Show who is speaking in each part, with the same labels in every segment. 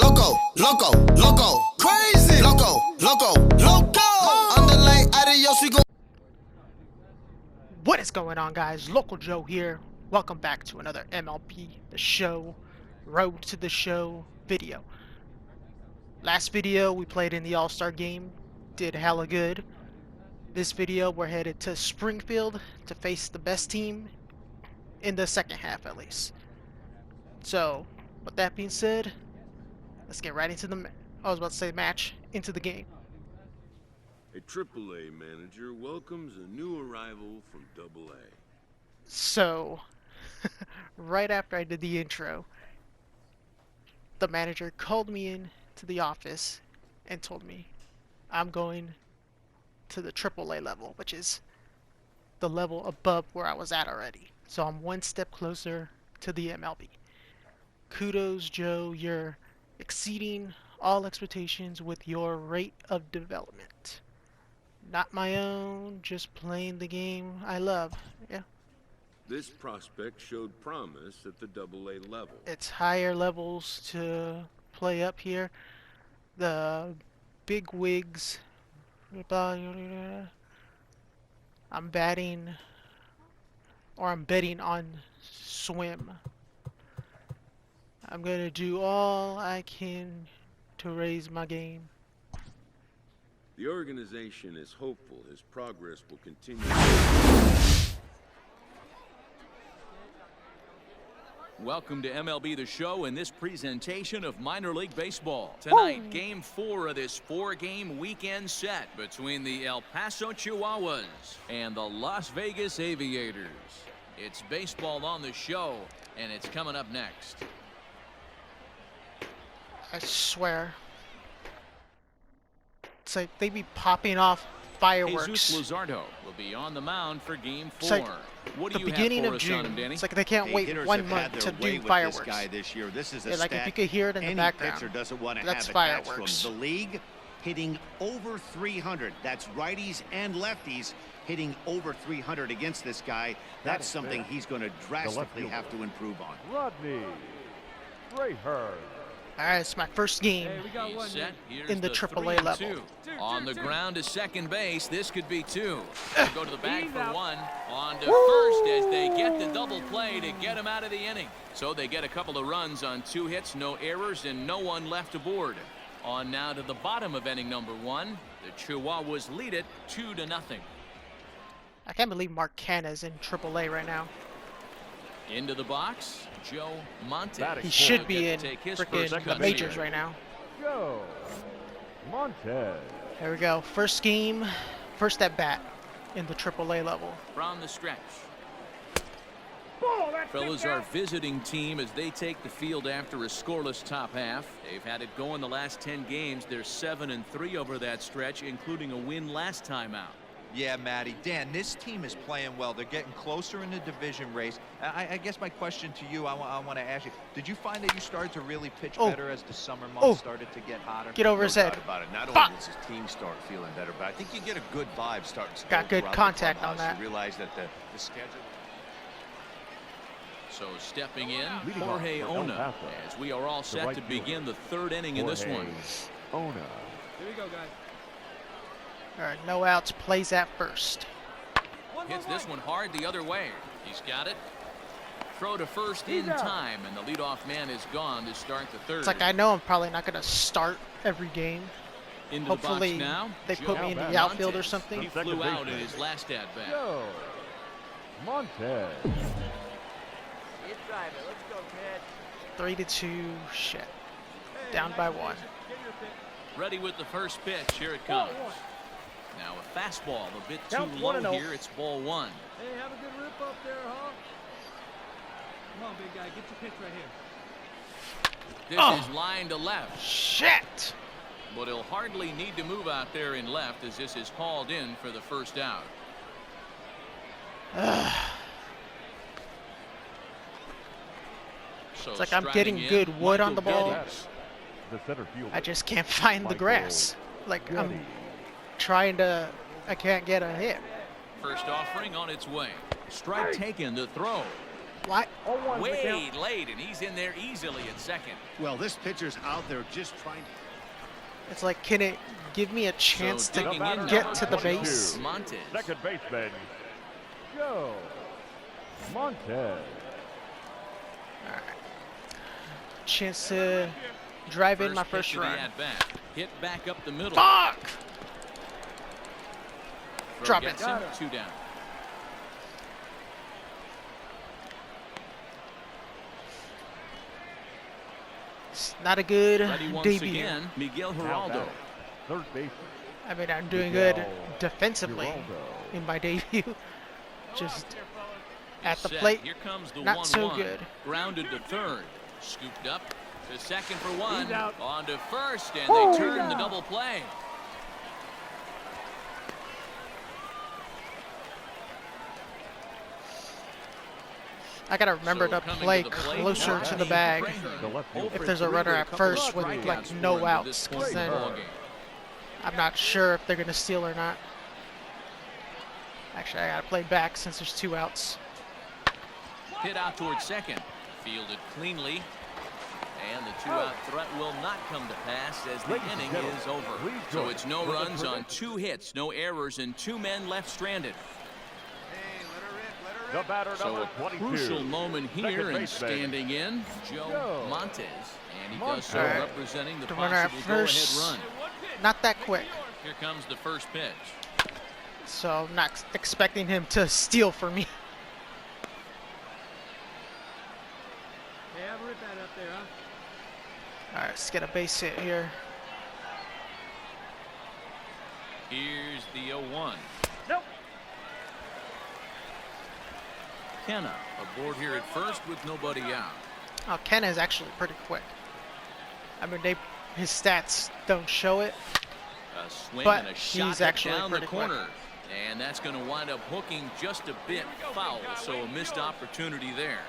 Speaker 1: Loco, crazy. Loco. Underlay, adios, we go.
Speaker 2: What is going on, guys? Local Joe here. Welcome back to another MLB The Show, Road to the Show video. Last video we played in the All-Star game, did hella good. This video we're headed to Springfield to face the best team in the second half at least. So, with that being said, let's get right into the match, into the game.
Speaker 3: A AAA manager welcomes a new arrival from AA.
Speaker 2: So, right after I did the intro, the manager called me in to the office and told me I'm going to the AAA level, which is the level above where I was at already. So I'm one step closer to the MLB. Kudos, Joe, you're exceeding all expectations with your rate of development. Not my own, just playing the game I love. Yeah.
Speaker 3: This prospect showed promise at the AA level.
Speaker 2: It's higher levels to play up here. The big wigs. I'm betting on swim. I'm gonna do all I can to raise my game.
Speaker 3: The organization is hopeful his progress will continue.
Speaker 4: Welcome to MLB The Show in this presentation of minor league baseball. Tonight, Game 4 of this 4-game weekend set between the El Paso Chihuahuas and the Las Vegas Aviators. It's baseball on the show, and it's coming up next.
Speaker 2: I swear. It's like they be popping off fireworks.
Speaker 4: Jesus Luzardo will be on the mound for Game 4.
Speaker 2: It's like
Speaker 4: what
Speaker 2: the
Speaker 4: do you
Speaker 2: beginning
Speaker 4: have for
Speaker 2: of
Speaker 4: us on
Speaker 2: June.
Speaker 4: him, Danny?
Speaker 2: It's like they can't wait 1 month to do fireworks.
Speaker 5: This guy this year. This is a
Speaker 2: like if
Speaker 5: stat
Speaker 2: you could hear it in the background,
Speaker 5: pitcher doesn't want to
Speaker 2: that's
Speaker 5: have
Speaker 2: fireworks.
Speaker 5: From the league, hitting over 300. That's righties and lefties hitting over 300 against this guy. That's something he's going to drastically have to improve on.
Speaker 6: Rodney Rayhurst.
Speaker 2: Alright, it's my first game in the AAA level.
Speaker 4: On the ground to second base, this could be 2. They'll go to the bag for 1. On to first as they get the double play to get him out of the inning. So they get a couple of runs on 2 hits, no errors, and no one left aboard. On now to the bottom of inning number 1. The Chihuahuas lead it 2-0.
Speaker 2: I can't believe Mark Canna's in AAA right now.
Speaker 4: Into the box, Joe Monte.
Speaker 2: He should be in freaking majors right now.
Speaker 6: Joe Monte.
Speaker 2: Here we go. First game, first at bat in the AAA level.
Speaker 4: From the stretch. Fellas, our visiting team as they take the field after a scoreless top half. They've had it going the last 10 games. They're 7-3 over that stretch, including a win last time out.
Speaker 7: Yeah, Matty. Dan, this team is playing well. They're getting closer in the division race. I guess my question to you, I want to ask you, did you find that you started to really pitch better as the summer months started to get hotter?
Speaker 2: Get over his head.
Speaker 5: About it. Not only does his team start feeling better, but I think you get a good vibe starting to
Speaker 2: got good contact on that.
Speaker 5: You realize that the schedule.
Speaker 4: So stepping in, Jorge Ona, as we are all set to begin the 3rd inning in this one.
Speaker 6: Ona.
Speaker 8: Here we go, guys.
Speaker 2: All right, no outs, plays at first.
Speaker 4: Hits this one hard the other way. He's got it. Throw to first in time, and the leadoff man is gone to start the 3rd.
Speaker 2: It's like I know I'm probably not going to start every game.
Speaker 4: Into
Speaker 2: Hopefully
Speaker 4: the box now,
Speaker 2: they put me in the outfield or something.
Speaker 4: He flew out in his last at-bat.
Speaker 6: Joe Monte.
Speaker 8: Let's drive it. Let's go, kid.
Speaker 2: 3-2. Shit. Down by 1.
Speaker 4: Ready with the first pitch. Here it comes. Now a fastball a bit too low here. It's ball 1.
Speaker 8: Hey, have a good rip up there, huh? Come on, big guy. Get your pitch right here.
Speaker 4: This is line to left.
Speaker 2: Shit!
Speaker 4: But he'll hardly need to move out there in left as this is hauled in for the first out. So
Speaker 2: it's like I'm getting good wood on the ball.
Speaker 6: The center fielder.
Speaker 2: I just can't find the grass. Like I'm trying to, I can't get a hit.
Speaker 4: First offering on its way. Strike taken to throw.
Speaker 2: What?
Speaker 4: Way late, and he's in there easily at second.
Speaker 5: Well, this pitcher's out there just trying.
Speaker 2: It's like, can it give me a chance
Speaker 4: So
Speaker 2: to
Speaker 4: digging in
Speaker 2: get
Speaker 4: now,
Speaker 2: to the base?
Speaker 4: Montes.
Speaker 6: Second baseman, Joe Montes.
Speaker 2: Chance to drive in my first
Speaker 4: pitch of the
Speaker 2: run.
Speaker 4: at-bat. Hit back up the middle.
Speaker 2: Fuck!
Speaker 4: Throw
Speaker 2: Drop
Speaker 4: gets
Speaker 2: it.
Speaker 4: him, 2 down.
Speaker 2: It's not a good
Speaker 4: Ready once
Speaker 2: debut.
Speaker 4: again, Miguel
Speaker 6: Now
Speaker 4: Geraldo.
Speaker 6: batting, third baseman,
Speaker 2: I mean, I'm doing good
Speaker 6: Miguel
Speaker 2: defensively
Speaker 6: Geraldo.
Speaker 2: in my debut. Just at the
Speaker 4: Set.
Speaker 2: plate,
Speaker 4: Here comes the
Speaker 2: not
Speaker 4: 1-1.
Speaker 2: so good.
Speaker 4: Grounded to third. Scooped up to second for 1.
Speaker 8: He's out.
Speaker 4: On to first, and
Speaker 2: Woo!
Speaker 4: they turn the double play.
Speaker 2: I gotta remember
Speaker 4: So
Speaker 2: to
Speaker 4: coming
Speaker 2: play
Speaker 4: to the plate,
Speaker 2: closer
Speaker 4: now
Speaker 2: to the
Speaker 4: batting
Speaker 2: bag
Speaker 4: Kramer.
Speaker 6: The left field.
Speaker 2: if there's a runner at first with like no outs, because then I'm not sure if they're gonna steal or not. Actually, I gotta play back since there's 2 outs.
Speaker 4: Hit out towards second. Fielded cleanly. And the 2-out threat will not come to pass as the
Speaker 6: Ladies and
Speaker 4: inning
Speaker 6: gentlemen,
Speaker 4: is over.
Speaker 6: please
Speaker 4: So
Speaker 6: join
Speaker 4: it's no
Speaker 6: for the
Speaker 4: runs on
Speaker 6: prediction.
Speaker 4: 2 hits, no errors, and 2 men left stranded.
Speaker 6: The batter
Speaker 4: So
Speaker 6: number
Speaker 4: a
Speaker 6: 22.
Speaker 4: crucial moment
Speaker 6: Second
Speaker 4: here, and
Speaker 6: baseman,
Speaker 4: standing in, Joe
Speaker 6: Joe
Speaker 4: Montes. And he does so
Speaker 2: Montes.
Speaker 4: representing the
Speaker 2: The runner at
Speaker 4: possible go-ahead
Speaker 2: first.
Speaker 4: run.
Speaker 2: Not that quick,
Speaker 4: Here comes the first pitch.
Speaker 2: so I'm not expecting him to steal for me.
Speaker 8: Yeah, rip that up there, huh?
Speaker 2: All right, let's get a base hit here.
Speaker 4: Here's the 0-1.
Speaker 8: Nope.
Speaker 4: Kenna aboard here at first with nobody out.
Speaker 2: Oh, Ken is actually pretty quick. I mean, his stats don't show it.
Speaker 4: A swing
Speaker 2: But
Speaker 4: and a shot
Speaker 2: he's
Speaker 4: hit
Speaker 2: actually
Speaker 4: down the
Speaker 2: pretty quick.
Speaker 4: corner. And that's going to wind up hooking just a bit foul, so a missed opportunity there.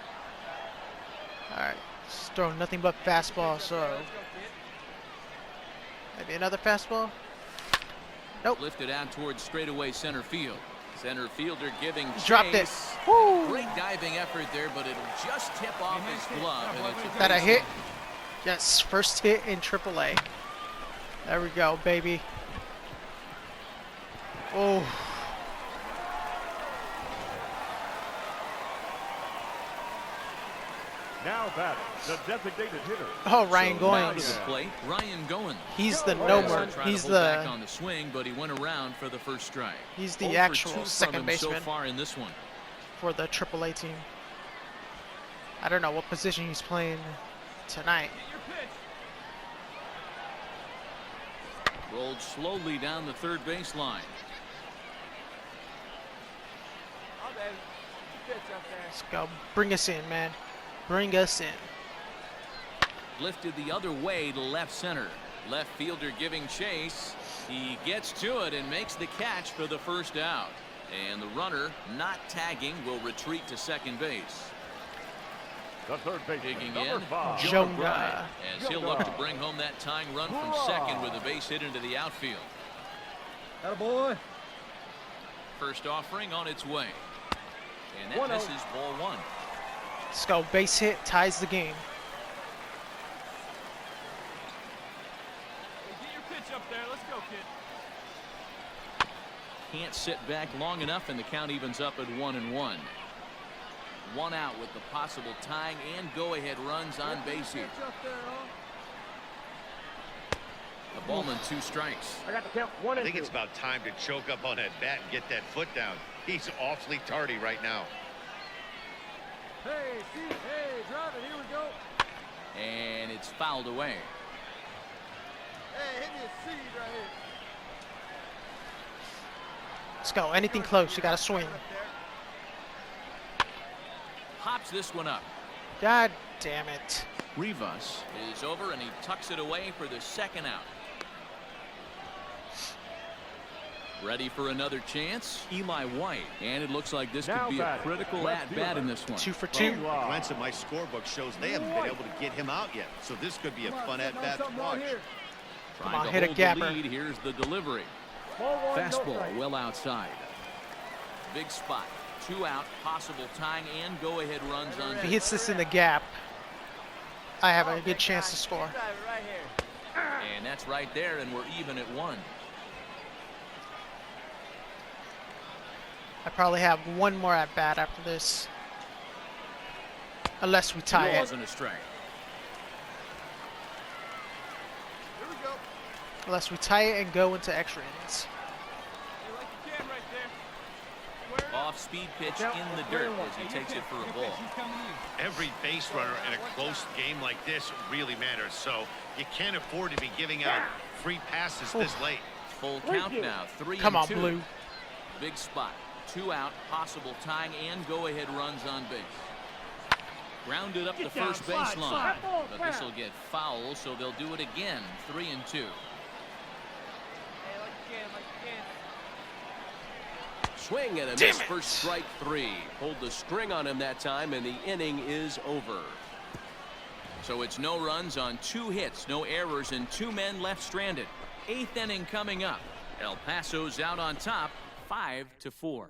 Speaker 2: All right, just throwing nothing but fastball, so maybe another fastball. Nope.
Speaker 4: Lifted out towards straightaway center field. Center fielder giving
Speaker 2: Dropped it.
Speaker 4: chase.
Speaker 2: Woo!
Speaker 4: Great diving effort there, but it'll just tip off his glove. And it's
Speaker 2: That a
Speaker 4: base
Speaker 2: hit?
Speaker 4: hit.
Speaker 2: Yes, first hit in AAA. There we go, baby. Oh,
Speaker 6: Now batting, the designated hitter.
Speaker 2: oh, Ryan
Speaker 4: So now to
Speaker 2: Goins.
Speaker 4: the plate, Ryan Goins.
Speaker 2: He's the
Speaker 6: Goins.
Speaker 2: no more.
Speaker 4: Tried to
Speaker 2: He's
Speaker 4: hold back
Speaker 2: the
Speaker 4: on the swing, but he went around for the first strike.
Speaker 2: he's the
Speaker 4: 0 for
Speaker 2: actual
Speaker 4: 2 from
Speaker 2: second
Speaker 4: him
Speaker 2: baseman
Speaker 4: so far in this one.
Speaker 2: for the AAA team. I don't know what position he's playing tonight.
Speaker 4: Rolled slowly down the third baseline.
Speaker 2: Let's go. Bring us in, man. Bring us in.
Speaker 4: Lifted the other way to left center. Left fielder giving chase. He gets to it and makes the catch for the first out. And the runner, not tagging, will retreat to second base.
Speaker 6: The third baseman,
Speaker 4: Digging
Speaker 6: number
Speaker 4: in,
Speaker 6: 5.
Speaker 2: Joe
Speaker 4: Joe
Speaker 2: Jonah.
Speaker 4: as he'll look to bring home that tying run from second with a base hit into the outfield.
Speaker 8: Atta boy.
Speaker 4: First offering on its way. And that
Speaker 6: 1-0.
Speaker 4: misses ball 1.
Speaker 2: Let's go. Base hit ties the game.
Speaker 8: Get your pitch up there. Let's go, kid.
Speaker 4: Can't sit back long enough, and the count evens up at 1-1. 1 out with the possible tying and go-ahead runs on base here.
Speaker 8: Pitch up there, huh?
Speaker 4: A ball and 2 strikes.
Speaker 6: I got the count 1
Speaker 5: I
Speaker 6: and
Speaker 5: think
Speaker 6: 2.
Speaker 5: it's about time to choke up on that bat and get that foot down. He's awfully tardy right now.
Speaker 8: Hey, see, hey, drive it. Here we go.
Speaker 4: And it's fouled away.
Speaker 8: Hey, hit me a seed right here.
Speaker 2: Let's go. Anything close, you gotta swing.
Speaker 4: Hops this one up.
Speaker 2: God damn it.
Speaker 4: Rivas is over, and he tucks it away for the second out. Ready for another chance? Eli White. And it looks like this
Speaker 6: Now
Speaker 4: could be a
Speaker 6: batting,
Speaker 4: critical
Speaker 6: left
Speaker 4: at-bat
Speaker 6: fielder.
Speaker 4: in this one.
Speaker 2: 2 for 2.
Speaker 5: A glance at my scorebook shows they haven't been able to get him out yet. So this could be a fun at-bat to watch.
Speaker 4: Trying
Speaker 2: on,
Speaker 4: to
Speaker 2: hit a
Speaker 4: hold
Speaker 2: gapper.
Speaker 4: the lead. Here's the delivery.
Speaker 6: Ball 1, no
Speaker 4: Fastball
Speaker 6: strike.
Speaker 4: well outside. Big spot. 2 out, possible tying and go-ahead runs on
Speaker 2: If he
Speaker 4: base.
Speaker 2: hits this in the gap, I have a good chance to score.
Speaker 4: And that's right there, and we're even at 1.
Speaker 2: I probably have one more at bat after this, unless we tie it.
Speaker 4: Wasn't a strike.
Speaker 2: Unless we tie it and go into extra innings.
Speaker 4: Off-speed pitch in the dirt as he takes it for a ball.
Speaker 5: Every base runner in a close game like this really matters, so you can't afford to be giving out free passes this late.
Speaker 4: Full count now, 3-2.
Speaker 2: Come on, Blue.
Speaker 4: Big spot, 2 out, possible tying and go-ahead runs on base. Grounded up the first baseline, but this will get foul, so they'll do it again. 3-2.
Speaker 9: Swing and a miss for strike 3. Pulled the string on him that time, and the inning is over.
Speaker 4: So it's no runs on 2 hits, no errors, and 2 men left stranded. 8th inning coming up. El Paso's out on top, 5-4.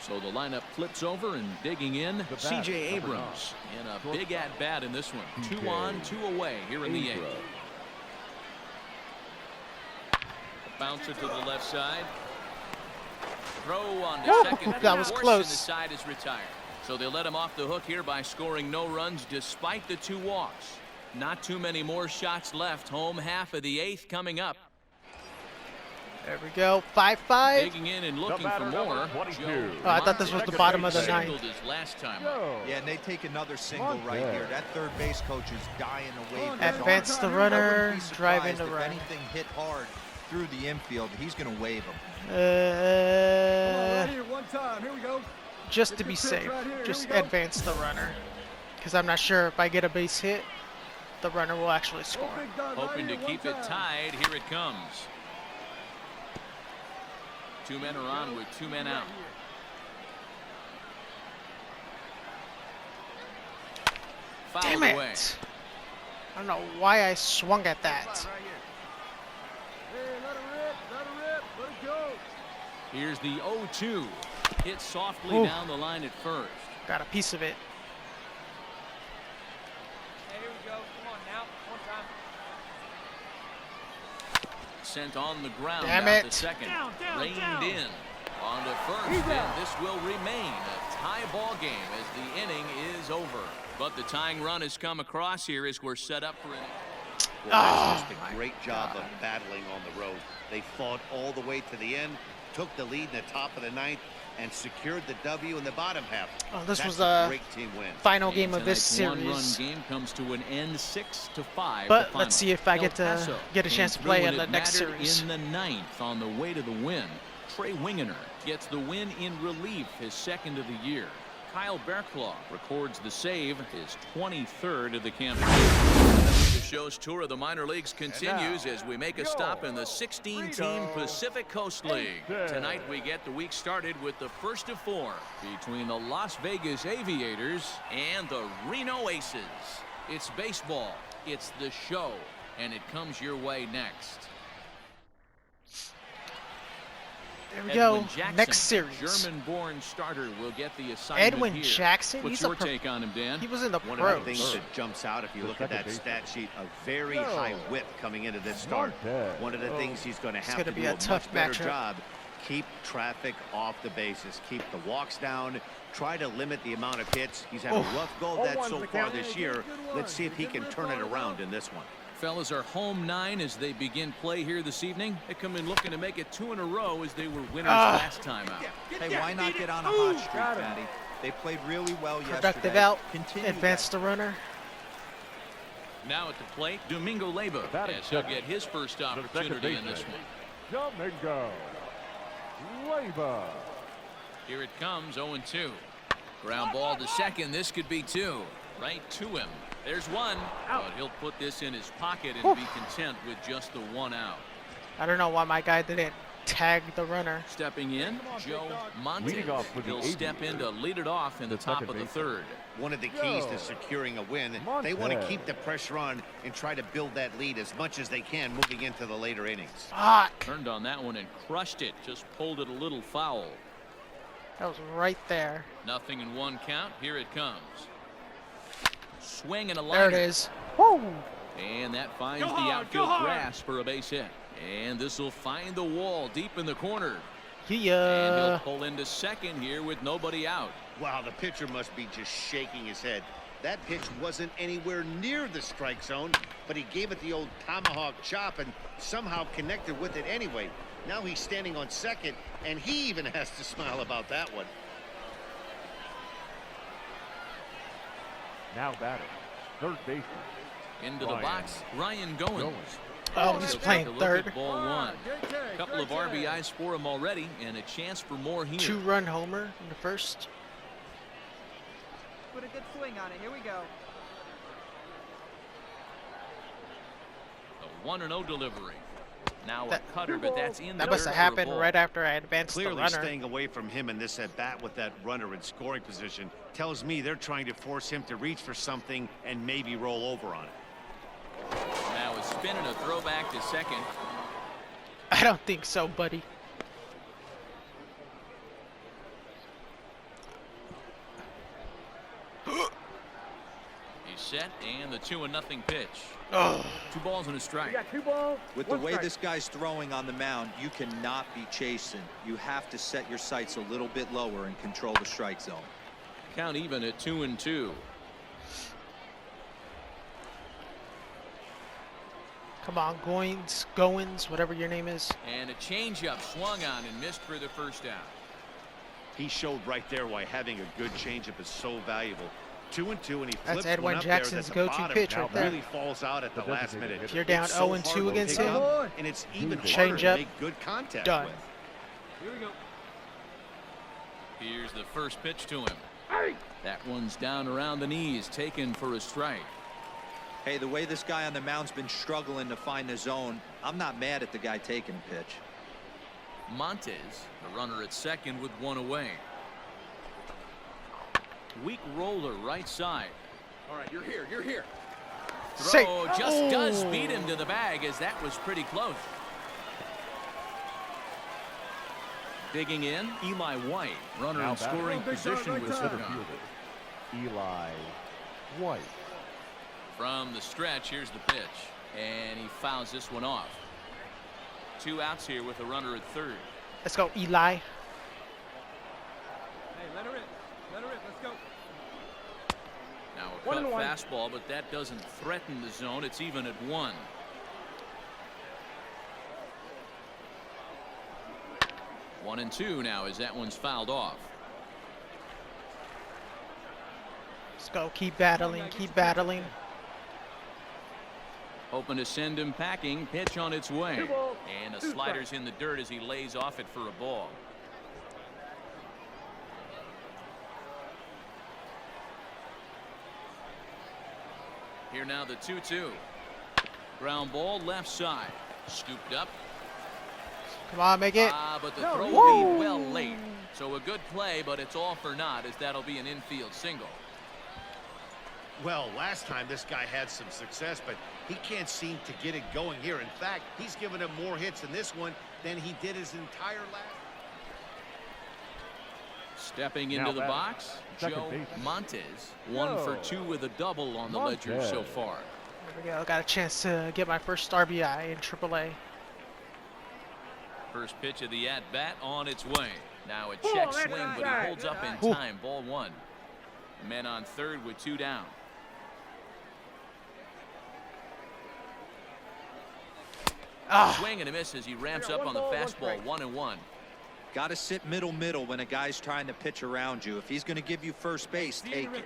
Speaker 4: So the lineup flips over and digging in, C.J. Abrams in a big at-bat in this one. 2 on, 2 away here in the 8th. Bouncer to the left side. Throw on the second.
Speaker 2: That was
Speaker 4: Force,
Speaker 2: close.
Speaker 4: And the side is retired. So they let him off the hook here by scoring no runs despite the 2 walks. Not too many more shots left. Home half of the 8th coming up.
Speaker 2: There we go. 5-5.
Speaker 4: Digging in and looking for more. Joe
Speaker 2: Oh, I thought this was the bottom of the
Speaker 4: singled
Speaker 2: 9th.
Speaker 4: his last time up.
Speaker 7: Yeah, and they take another single right here. That third base coach is dying to wave his arm.
Speaker 2: Advance the
Speaker 7: I
Speaker 2: runner,
Speaker 7: wouldn't be
Speaker 2: drive in
Speaker 7: surprised
Speaker 2: the
Speaker 7: if
Speaker 2: run.
Speaker 7: anything hit hard through the infield, he's going to wave him.
Speaker 8: Right here, one time. Here we go.
Speaker 2: Just to be safe, just advance the runner, because I'm not sure if I get a base hit, the runner will actually score.
Speaker 4: Hoping to keep it tied. Here it comes. 2 men are on with 2 men out. Fouled
Speaker 2: Damn it!
Speaker 4: away.
Speaker 2: I don't know why I swung at that.
Speaker 4: Here's the 0-2. Hit softly down the line at first.
Speaker 2: Got a piece of it.
Speaker 8: Hey, here we go. Come on now. One time.
Speaker 4: Sent on the ground.
Speaker 2: Damn
Speaker 4: out
Speaker 2: it.
Speaker 4: to second.
Speaker 8: Down,
Speaker 4: Reined
Speaker 8: down.
Speaker 4: in. On to first. And this will remain a tie ball game as the inning is over. But the tying run has come across here as we're set up for an.
Speaker 5: Well, that's just a great job of battling on the road. They fought all the way to the end, took the lead in the top of the 9th, and secured the W in the bottom half.
Speaker 2: Oh, this
Speaker 5: That's
Speaker 2: was
Speaker 5: a
Speaker 2: the
Speaker 5: great team win.
Speaker 2: final game of this
Speaker 4: Tonight's
Speaker 2: series.
Speaker 4: one-run game comes to an end, 6-5.
Speaker 2: But
Speaker 4: the
Speaker 2: let's see
Speaker 4: final.
Speaker 2: if I
Speaker 4: El
Speaker 2: get to
Speaker 4: Paso
Speaker 2: get a
Speaker 4: came
Speaker 2: chance to
Speaker 4: through
Speaker 2: play
Speaker 4: and
Speaker 2: in the
Speaker 4: it
Speaker 2: next
Speaker 4: mattered
Speaker 2: series.
Speaker 4: in the 9th on the way to the win. Trey Wingener gets the win in relief, his 2nd of the year. Kyle Berklaw records the save, his 23rd of the campaign. The show's tour of the minor leagues continues as we make a stop in the 16-team Pacific Coast League. Tonight we get the week started with the first of 4 between the Las Vegas Aviators and the Reno Aces. It's baseball, it's the show, and it comes your way next.
Speaker 2: There we
Speaker 4: Edwin
Speaker 2: go.
Speaker 4: Jackson,
Speaker 2: Next series.
Speaker 4: German-born starter will get the assignment
Speaker 2: Edwin
Speaker 4: here.
Speaker 2: Jackson.
Speaker 4: What's
Speaker 2: He's
Speaker 4: your
Speaker 2: a pro.
Speaker 4: take on him, Dan?
Speaker 2: He was in the
Speaker 5: One of the
Speaker 2: pros.
Speaker 5: things that jumps out if you look at that stat sheet, a very high whip coming into this start. One of the things he's going to have to
Speaker 2: gonna be
Speaker 5: do
Speaker 2: a
Speaker 5: a
Speaker 2: tough
Speaker 5: much better
Speaker 2: matchup.
Speaker 5: job, keep traffic off the bases, keep the walks down, try to limit the amount of hits. He's had a rough go of that so far this year. Let's see if he can turn it around in this one.
Speaker 4: Fellas are home 9 as they begin play here this evening. They come in looking to make it 2 in a row as they were winners last time out.
Speaker 7: Hey, why not get on a hot streak, Matty? They played really well
Speaker 2: Productive
Speaker 7: yesterday.
Speaker 2: out.
Speaker 7: Continue
Speaker 2: Advance
Speaker 7: that.
Speaker 2: the runner.
Speaker 4: Now at the plate, Domingo Leyva as he'll get his first opportunity in this one.
Speaker 6: Domingo Leyva.
Speaker 4: Here it comes, 0-2. Ground ball to second. This could be 2. Right to him. There's 1, but he'll put this in his pocket and be content with just the 1 out.
Speaker 2: I don't know why my guy didn't tag the runner.
Speaker 4: Stepping in, Joe Montes.
Speaker 6: Leading off with the
Speaker 4: He'll step in to lead it off in the top of the 3rd.
Speaker 5: One of the keys to securing a win, they want to keep the pressure on and try to build that lead as much as they can moving into the later innings.
Speaker 2: Fuck.
Speaker 4: Turned on that one and crushed it. Just pulled it a little foul.
Speaker 2: That was right there.
Speaker 4: 0-1 count. Here it comes. Swing and a line.
Speaker 2: There it is. Woo!
Speaker 4: And that finds the outfield grass for a base hit. And this will find the wall deep in the corner. And he'll pull into second here with nobody out.
Speaker 5: Wow, the pitcher must be just shaking his head. That pitch wasn't anywhere near the strike zone, but he gave it the old tomahawk chop and somehow connected with it anyway. Now he's standing on second, and he even has to smile about that one.
Speaker 6: Now batting, third baseman.
Speaker 4: Into the box, Ryan Goins.
Speaker 2: Oh, he's playing third.
Speaker 4: Ball one. A couple of RBIs for him already, and a chance for more here.
Speaker 2: 2-run homer in the first.
Speaker 10: Put a good swing on it. Here we go.
Speaker 4: A 1-0 delivery. Now a cutter, but that's in the
Speaker 2: That must have happened right after I advanced the
Speaker 5: Clearly
Speaker 2: runner.
Speaker 5: staying away from him in this at-bat with that runner in scoring position tells me they're trying to force him to reach for something and maybe roll over on it.
Speaker 4: Now a spin and a throwback to second.
Speaker 2: I don't think so, buddy.
Speaker 4: He's set, and the 2-0 pitch.
Speaker 2: Oh.
Speaker 4: 2 balls and a strike.
Speaker 7: With the way this guy's throwing on the mound, you cannot be chasing. You have to set your sights a little bit lower and control the strike zone.
Speaker 4: Count even at 2-2.
Speaker 2: Come on, Goins, whatever your name is.
Speaker 4: And a changeup swung on and missed for the first out.
Speaker 5: He showed right there why having a good changeup is so valuable. 2-2, and he flips
Speaker 2: That's Edwin
Speaker 5: one up
Speaker 2: Jackson's
Speaker 5: there
Speaker 2: go-to
Speaker 5: that the
Speaker 2: pitch
Speaker 5: bottom
Speaker 2: right there.
Speaker 5: really falls out at the last minute.
Speaker 2: If you're down
Speaker 5: It's so
Speaker 2: 0-2
Speaker 5: hard to
Speaker 2: against
Speaker 5: pick
Speaker 2: him,
Speaker 5: up, and it's even harder
Speaker 2: change
Speaker 5: to
Speaker 2: up,
Speaker 5: make good contact
Speaker 2: done.
Speaker 5: with.
Speaker 8: Here we go.
Speaker 4: Here's the first pitch to him. That one's down around the knees, taken for a strike.
Speaker 7: Hey, the way this guy on the mound's been struggling to find the zone, I'm not mad at the guy taking a pitch.
Speaker 4: Montes, the runner at second with 1 away. Weak roller right side.
Speaker 9: All right, you're here. You're here.
Speaker 4: Throw just does beat him to the bag, as that was pretty close. Digging in, Eli White, runner in scoring position with
Speaker 6: Center fielder, Eli White.
Speaker 4: From the stretch, here's the pitch, and he fouls this one off. 2 outs here with a runner at third.
Speaker 2: Let's go, Eli.
Speaker 8: Hey, let her rip. Let her rip. Let's go.
Speaker 4: Now a cut fastball, but that doesn't threaten the zone. It's even at 1. One and 2 now as that one's fouled off.
Speaker 2: Let's go. Keep battling. Keep battling.
Speaker 4: Hoping to send him packing. Pitch on its way. And the slider's in the dirt as he lays off it for a ball. Here now the 2-2. Ground ball left side. Scooped up.
Speaker 2: Come on, make it.
Speaker 4: But the throw will be well late. So a good play, but it's all for naught, as that'll be an infield single.
Speaker 5: Well, last time this guy had some success, but he can't seem to get it going here. In fact, he's given him more hits in this one than he did his entire last.
Speaker 4: Stepping into the box, Joe Montes, 1 for 2 with a double on the ledger so far.
Speaker 2: There we go. Got a chance to get my first RBI in AAA.
Speaker 4: First pitch of the at-bat on its way. Now a check swing, but he holds up in time. Ball 1. Men on third with 2 down. Swing and a miss as he ramps up on the fastball. 1-1.
Speaker 7: Got to sit middle when a guy's trying to pitch around you. If he's going to give you first base, take it.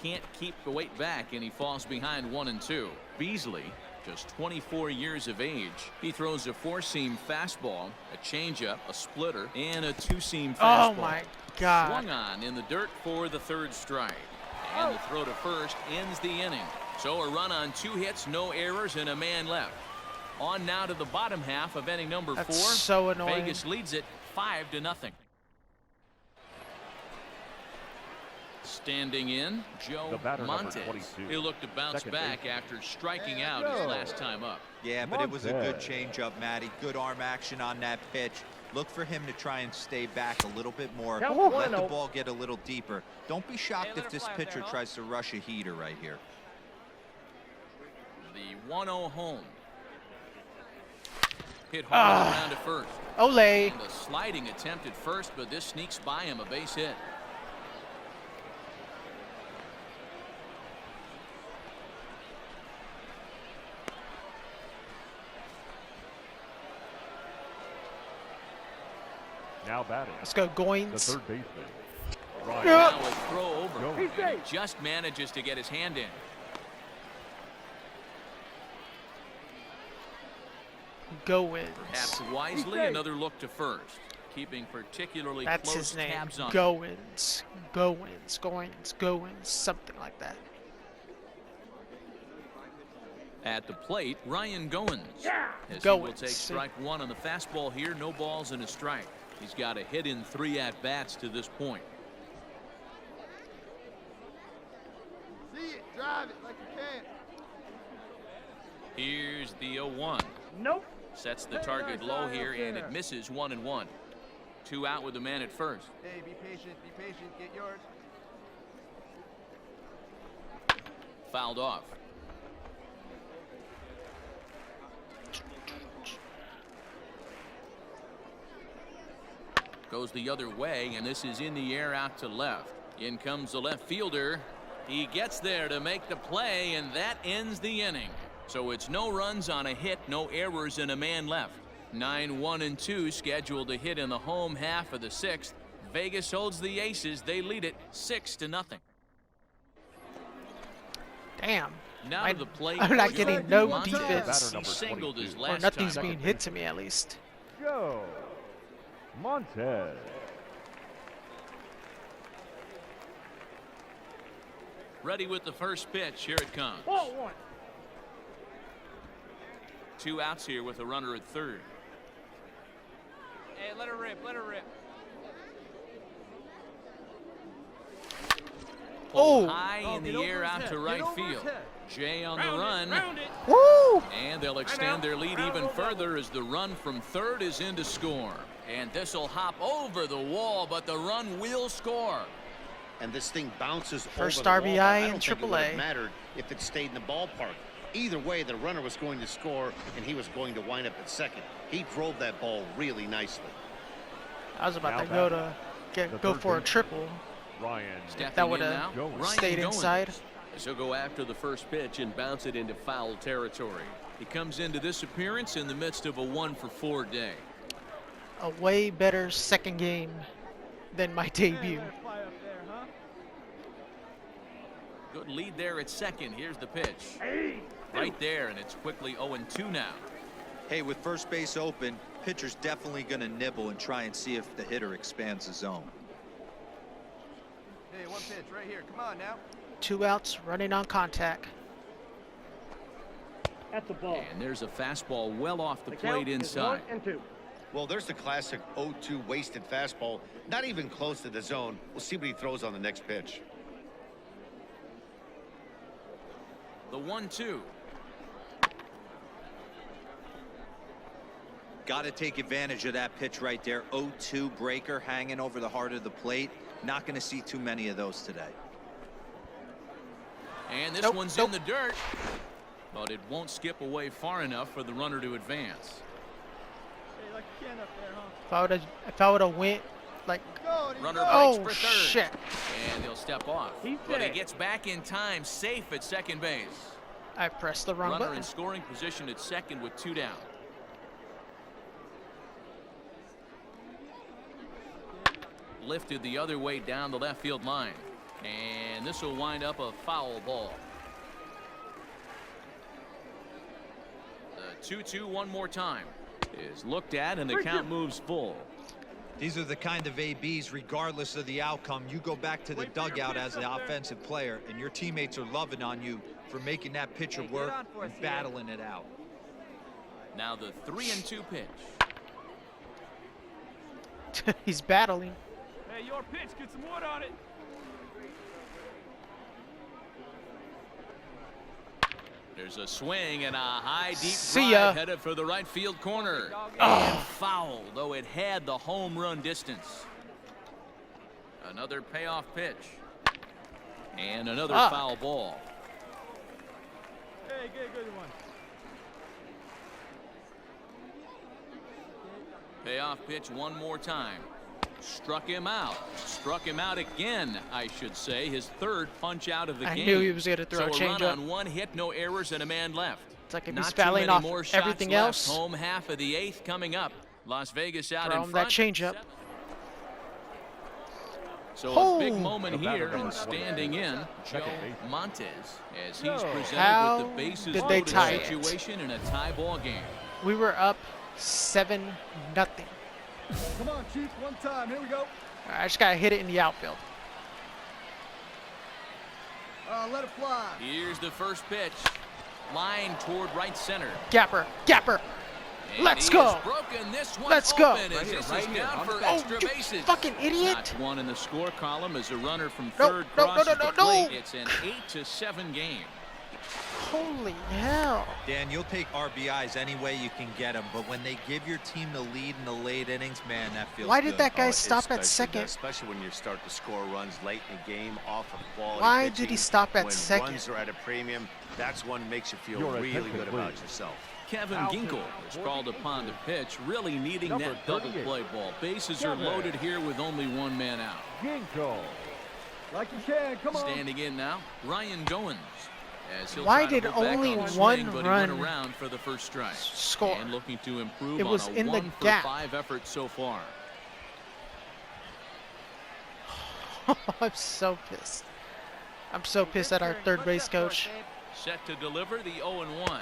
Speaker 4: Can't keep the weight back, and he falls behind 1-2. Beasley, just 24 years of age. He throws a 4-seam fastball, a changeup, a splitter, and a 2-seam fastball.
Speaker 2: Oh my God.
Speaker 4: Swung on in the dirt for the 3rd strike. And the throw to first ends the inning. So a run on 2 hits, no errors, and a man left. On now to the bottom half of inning number 4.
Speaker 2: That's so annoying.
Speaker 4: Vegas leads it 5-0. Standing in, Joe Montes. He'll look to bounce back after striking out his last time up.
Speaker 7: Yeah, but it was a good changeup, Matty. Good arm action on that pitch. Look for him to try and stay back a little bit more.
Speaker 8: Count
Speaker 7: Let the
Speaker 8: 1-0.
Speaker 7: ball get a little deeper. Don't be shocked if this pitcher tries to rush a heater right here.
Speaker 4: The 1-0 home. Hit hard around to first.
Speaker 2: Ole.
Speaker 4: And a sliding attempt at first, but this sneaks by him, a base hit.
Speaker 6: Now batting.
Speaker 2: Let's go,
Speaker 6: The
Speaker 2: Goins.
Speaker 6: third baseman. Ryan.
Speaker 2: Yeah.
Speaker 4: Now a throw over.
Speaker 6: Go.
Speaker 4: And he just manages to get his hand in.
Speaker 2: Goins.
Speaker 4: Perhaps wisely, another look to first. Keeping particularly
Speaker 2: That's
Speaker 4: close
Speaker 2: his name.
Speaker 4: tabs on him.
Speaker 2: Goins. Goins. Goins. Goins. Something like that.
Speaker 4: At the plate, Ryan Goins. As he
Speaker 2: Goins.
Speaker 4: will take strike one on the fastball here. No balls and a strike. He's got a hit in 3 at-bats to this point.
Speaker 8: See it, drive it like you can.
Speaker 4: Here's the 0-1.
Speaker 8: Nope.
Speaker 4: Sets the target low here, and it misses 1-1. 2 out with the man at first.
Speaker 8: Hey, be patient, get yours.
Speaker 4: Fouled off. Goes the other way, and this is in the air out to left. In comes the left fielder. He gets there to make the play, and that ends the inning. So it's no runs on a hit, no errors, and a man left. 9-1-2 scheduled to hit in the home half of the 6th. Vegas holds the Aces. They lead it 6-0.
Speaker 2: Damn.
Speaker 4: Now to the plate.
Speaker 2: I'm not getting no
Speaker 4: Montez.
Speaker 2: defense.
Speaker 4: He singled his
Speaker 2: Or
Speaker 4: last
Speaker 2: nothing's
Speaker 4: time.
Speaker 2: being hit to me, at least.
Speaker 6: Joe Montez.
Speaker 4: Ready with the first pitch. Here it comes.
Speaker 8: Ball 1.
Speaker 4: 2 outs here with a runner at third.
Speaker 8: Hey, let her rip, let her rip.
Speaker 2: Oh.
Speaker 4: High in the air out to right field. Jay on the run.
Speaker 2: Woo!
Speaker 4: And they'll extend their lead even further as the run from third is in to score. And this will hop over the wall, but the run will score.
Speaker 5: And this thing bounces
Speaker 2: First
Speaker 5: over the wall.
Speaker 2: RBI
Speaker 5: I
Speaker 2: in
Speaker 5: don't think it would have
Speaker 2: AAA.
Speaker 5: mattered if it stayed in the ballpark. Either way, the runner was going to score, and he was going to wind up at second. He drove that ball really nicely.
Speaker 2: I was about
Speaker 6: Now
Speaker 2: to go
Speaker 6: batting.
Speaker 2: to
Speaker 6: The
Speaker 2: go
Speaker 6: third
Speaker 2: for a
Speaker 6: baseman.
Speaker 2: triple.
Speaker 6: Ryan.
Speaker 4: Stepping
Speaker 2: That would've
Speaker 4: in now,
Speaker 6: Goins.
Speaker 4: Ryan
Speaker 2: stayed
Speaker 4: Goins.
Speaker 2: inside.
Speaker 9: As he'll go after the first pitch and bounce it into foul territory.
Speaker 4: He comes into this appearance in the midst of a 1-for-4 day.
Speaker 2: A way better second game than my debut.
Speaker 8: Fly up there, huh?
Speaker 4: Good lead there at second. Here's the pitch. Right there, and it's quickly 0-2 now.
Speaker 7: Hey, with first base open, pitcher's definitely going to nibble and try and see if the hitter expands the zone.
Speaker 8: Hey, one pitch right here. Come on now.
Speaker 2: 2 outs, running on contact.
Speaker 8: That's a ball.
Speaker 4: And there's a fastball well off the
Speaker 8: The
Speaker 4: plate
Speaker 8: count is
Speaker 4: inside.
Speaker 8: 1-2.
Speaker 5: Well, there's the classic 0-2 wasted fastball. Not even close to the zone. We'll see what he throws on the next pitch.
Speaker 4: The 1-2.
Speaker 7: Got to take advantage of that pitch right there. 0-2 breaker hanging over the heart of the plate. Not going to see too many of those today.
Speaker 4: And this
Speaker 2: Nope,
Speaker 4: one's
Speaker 2: nope.
Speaker 4: in the dirt. But it won't skip away far enough for the runner to advance.
Speaker 8: Hey, like you can up there, huh?
Speaker 2: If I would have went like,
Speaker 8: Go,
Speaker 4: Runner
Speaker 2: oh
Speaker 4: breaks for third.
Speaker 2: shit.
Speaker 4: And he'll step off.
Speaker 8: He's
Speaker 4: But he
Speaker 8: dead.
Speaker 4: gets back in time, safe at second base.
Speaker 2: I pressed the wrong
Speaker 4: Runner
Speaker 2: button.
Speaker 4: in scoring position at second with 2 down. Lifted the other way down the left field line. And this will wind up a foul ball. The 2-2 one more time is looked at, and the count moves full.
Speaker 7: These are the kind of ABs, regardless of the outcome. You go back to the dugout as the offensive player, and your teammates are loving on you for making that pitcher work and battling it out.
Speaker 4: Now the 3-2 pitch.
Speaker 2: He's battling.
Speaker 8: Hey, your pitch. Get some wood on it.
Speaker 4: There's a swing and a high deep
Speaker 2: See
Speaker 4: drive
Speaker 2: ya.
Speaker 4: headed for the right field corner. And foul, though it had the home run distance. Another payoff pitch. And another foul ball.
Speaker 8: Hey, good one.
Speaker 4: Payoff pitch one more time. Struck him out. Struck him out again, I should say. His third punch out of the game.
Speaker 2: I knew he was going to throw a
Speaker 4: so a run
Speaker 2: changeup.
Speaker 4: on one hit, no errors, and a man left.
Speaker 2: It's like if
Speaker 4: Not
Speaker 2: he's
Speaker 4: too
Speaker 2: fouling
Speaker 4: many
Speaker 2: off
Speaker 4: more shots
Speaker 2: everything
Speaker 4: left.
Speaker 2: else.
Speaker 4: Home half of the eighth coming up. Las Vegas out
Speaker 2: Throw
Speaker 4: in
Speaker 2: him
Speaker 4: front.
Speaker 2: that changeup.
Speaker 4: So a big moment here, and standing in, Joe Montes, as he's presented
Speaker 2: How
Speaker 4: with the bases
Speaker 2: did they
Speaker 4: loaded
Speaker 2: tie it?
Speaker 4: situation in a tie ball game.
Speaker 2: We were up 7-0.
Speaker 8: Come on, Chief, one time. Here we go.
Speaker 2: I just got to hit it in the outfield.
Speaker 8: Let it fly.
Speaker 4: Here's the first pitch. Line toward right center.
Speaker 2: Gapper. Gapper.
Speaker 4: And
Speaker 2: Let's
Speaker 4: he
Speaker 2: go.
Speaker 4: has broken this one
Speaker 2: Let's go.
Speaker 4: open as this is down for extra
Speaker 2: you
Speaker 4: bases.
Speaker 2: fucking idiot.
Speaker 4: Not one in the score column as a runner from
Speaker 2: No,
Speaker 4: third
Speaker 2: no,
Speaker 4: crosses
Speaker 2: no,
Speaker 4: the
Speaker 2: no.
Speaker 4: plate. It's an 8-7 game.
Speaker 2: Holy hell.
Speaker 7: Dan, you'll take RBIs any way you can get them, but when they give your team the lead in the late innings, man, that feels
Speaker 2: Why
Speaker 7: good.
Speaker 2: did that guy
Speaker 5: It
Speaker 2: stop at
Speaker 5: especially
Speaker 2: second?
Speaker 5: does, especially when you start to score runs late in the game off of quality
Speaker 2: Why
Speaker 5: pitching.
Speaker 2: did he stop at
Speaker 5: when
Speaker 2: second?
Speaker 5: runs are at a premium, that's when makes you feel
Speaker 6: Your
Speaker 5: really
Speaker 6: attention,
Speaker 5: good about
Speaker 6: please.
Speaker 5: yourself.
Speaker 4: Kevin Ginkel is called upon to pitch, really needing
Speaker 6: Number
Speaker 4: that double
Speaker 6: 38.
Speaker 4: play ball. Bases are
Speaker 6: Kevin.
Speaker 4: loaded here with only one man out.
Speaker 6: Ginko.
Speaker 8: Like you can. Come on.
Speaker 4: Standing in now, Ryan Goins. As he'll
Speaker 2: Why
Speaker 4: try to
Speaker 2: did
Speaker 4: hold back
Speaker 2: only
Speaker 4: on the
Speaker 2: one
Speaker 4: swing, but
Speaker 2: run
Speaker 4: he went around for the first strike.
Speaker 2: score?
Speaker 4: And looking to improve
Speaker 2: It was
Speaker 4: on a
Speaker 2: in the
Speaker 4: 1-for-5 effort so far.
Speaker 2: I'm so pissed. I'm so pissed at our third base coach.
Speaker 4: Set to deliver the 0-1.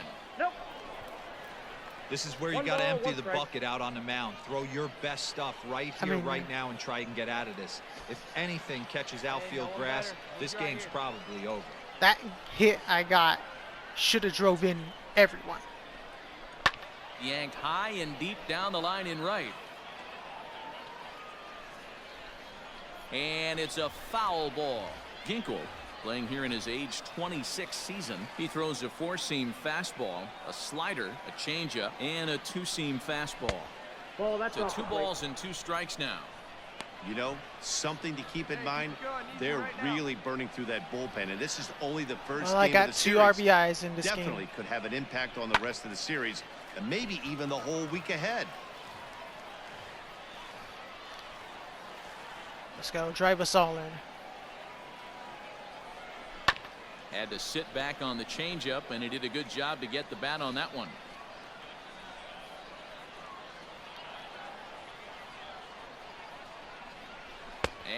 Speaker 7: This is where you got to empty the bucket out on the mound. Throw your best stuff right here, right now, and try and get out of this. If anything catches outfield grass, this game's probably over.
Speaker 2: That hit I got should have drove in everyone.
Speaker 4: Yanked high and deep down the line in right. And it's a foul ball. Ginkel, playing here in his age 26 season, he throws a four-seam fastball, a slider, a changeup, and a two-seam fastball.
Speaker 8: Well, that's
Speaker 4: So 2 balls and 2 strikes now.
Speaker 5: You know, something to keep in mind, they're really burning through that bullpen, and this is only the first
Speaker 2: Well, I
Speaker 5: game
Speaker 2: got
Speaker 5: of the
Speaker 2: 2
Speaker 5: series.
Speaker 2: RBIs in this
Speaker 5: Definitely
Speaker 2: game.
Speaker 5: could have an impact on the rest of the series, and maybe even the whole week ahead.
Speaker 2: Let's go. Drive us all in.
Speaker 4: Had to sit back on the changeup, and he did a good job to get the bat on that one.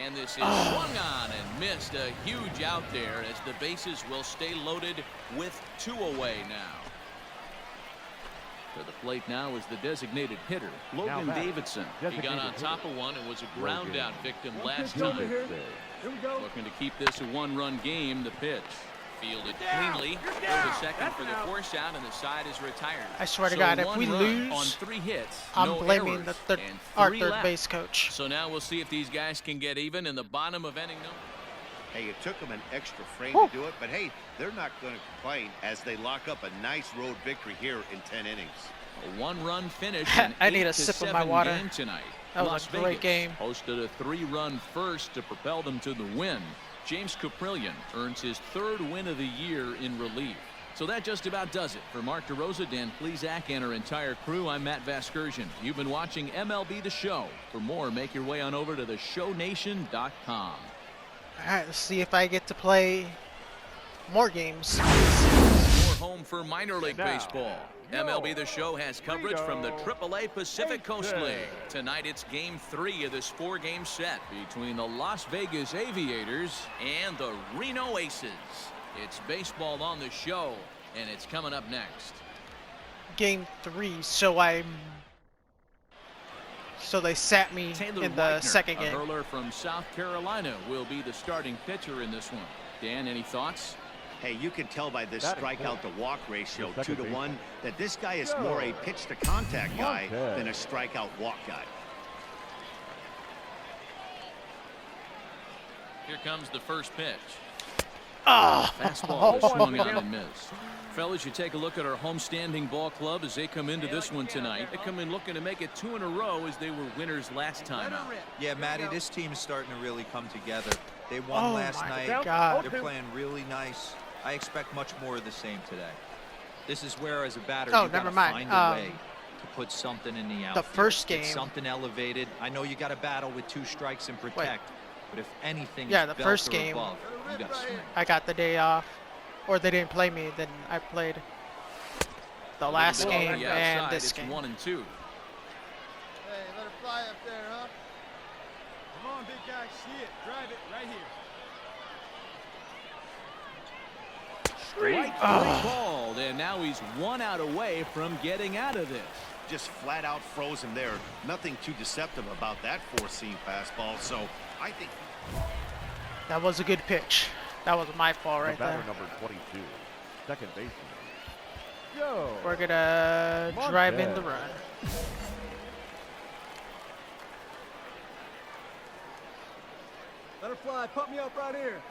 Speaker 4: And this is swung on and missed. A huge out there as the bases will stay loaded with 2 away now. To the plate now is the designated hitter, Logan Davidson. He got on top of one and was a ground out victim last time.
Speaker 8: Here we go.
Speaker 4: Looking to keep this a 1-run game. The pitch fielded cleanly. Go to second for the force out, and the side is retired.
Speaker 2: I swear to
Speaker 4: So
Speaker 2: God, if
Speaker 4: 1
Speaker 2: we
Speaker 4: run
Speaker 2: lose,
Speaker 4: on 3 hits,
Speaker 2: I'm
Speaker 4: no
Speaker 2: blaming
Speaker 4: errors,
Speaker 2: the
Speaker 4: and
Speaker 2: our
Speaker 4: 3
Speaker 2: third
Speaker 4: left.
Speaker 2: base coach.
Speaker 4: So now we'll see if these guys can get even in the bottom of inning number.
Speaker 5: Hey, it took them an extra frame
Speaker 2: Woo.
Speaker 5: to do it, but hey, they're not going to complain as they lock up a nice road victory here in 10 innings.
Speaker 4: A 1-run finish.
Speaker 2: I need a sip of my
Speaker 4: 8-7
Speaker 2: water.
Speaker 4: game tonight.
Speaker 2: That was
Speaker 4: Las
Speaker 2: a great
Speaker 4: Vegas
Speaker 2: game.
Speaker 4: hosted a 3-run first to propel them to the win. James Caprillion earns his 3rd win of the year in relief. So that just about does it. For Mark DeRosa, Dan Plesac, and our entire crew, I'm Matt Vasgersian. You've been watching MLB The Show. For more, make your way on over to theshownation.com.
Speaker 2: All right, let's see if I get to play more games.
Speaker 4: More home for minor league baseball. MLB The Show has coverage from the AAA Pacific Coast League. Tonight it's Game 3 of this 4-game set between the Las Vegas Aviators and the Reno Aces. It's baseball on the show, and it's coming up next.
Speaker 2: Game 3, so they sat me
Speaker 4: Taylor
Speaker 2: in the
Speaker 4: Widener,
Speaker 2: second
Speaker 4: a
Speaker 2: game.
Speaker 4: hurler from South Carolina, will be the starting pitcher in this one. Dan, any thoughts?
Speaker 5: Hey, you can tell by this strikeout to walk ratio,
Speaker 6: The second
Speaker 5: 2-to-1, that this guy is more a pitch to contact guy than a strikeout walk guy.
Speaker 4: Here comes the first pitch.
Speaker 2: Oh,
Speaker 4: Fastball is swung on and missed. Fellas, you take a look at our homestanding ball club as they come into this one tonight. They come in looking to make it 2 in a row as they were winners last time out.
Speaker 7: Yeah, Matty, this team is starting to really come together. They won last night.
Speaker 2: God.
Speaker 7: They're playing really nice. I expect much more of the same today. This is where, as a batter,
Speaker 2: Oh,
Speaker 7: you got
Speaker 2: never
Speaker 7: to
Speaker 2: mind.
Speaker 7: find a way to put something in the outfield.
Speaker 2: The first
Speaker 7: Get
Speaker 2: game.
Speaker 7: something elevated. I know you got to battle with 2 strikes and protect, but if anything
Speaker 2: Yeah,
Speaker 7: is
Speaker 2: the
Speaker 7: belt
Speaker 2: first
Speaker 7: or
Speaker 2: game,
Speaker 7: above, you got to swing.
Speaker 2: I got the day off, or they didn't play me. Then I played the last
Speaker 4: Ball on
Speaker 2: game
Speaker 4: the
Speaker 2: and
Speaker 4: outside,
Speaker 2: this
Speaker 4: it's
Speaker 2: game.
Speaker 4: 1 and 2.
Speaker 8: Hey, let her fly up there, huh? Come on, big guy, see it. Drive it right here.
Speaker 4: Strike 3 called, and now he's 1 out away from getting out of this.
Speaker 5: Just flat out froze him there. Nothing too deceptive about that 4-seam fastball. So I think
Speaker 2: That was a good pitch. That was my fault
Speaker 6: The
Speaker 2: right
Speaker 6: batter
Speaker 2: there.
Speaker 6: number 22, second baseman, Joe.
Speaker 2: We're gonna drive in the
Speaker 6: Montez.
Speaker 2: run.
Speaker 8: Let her fly. Put me up right here.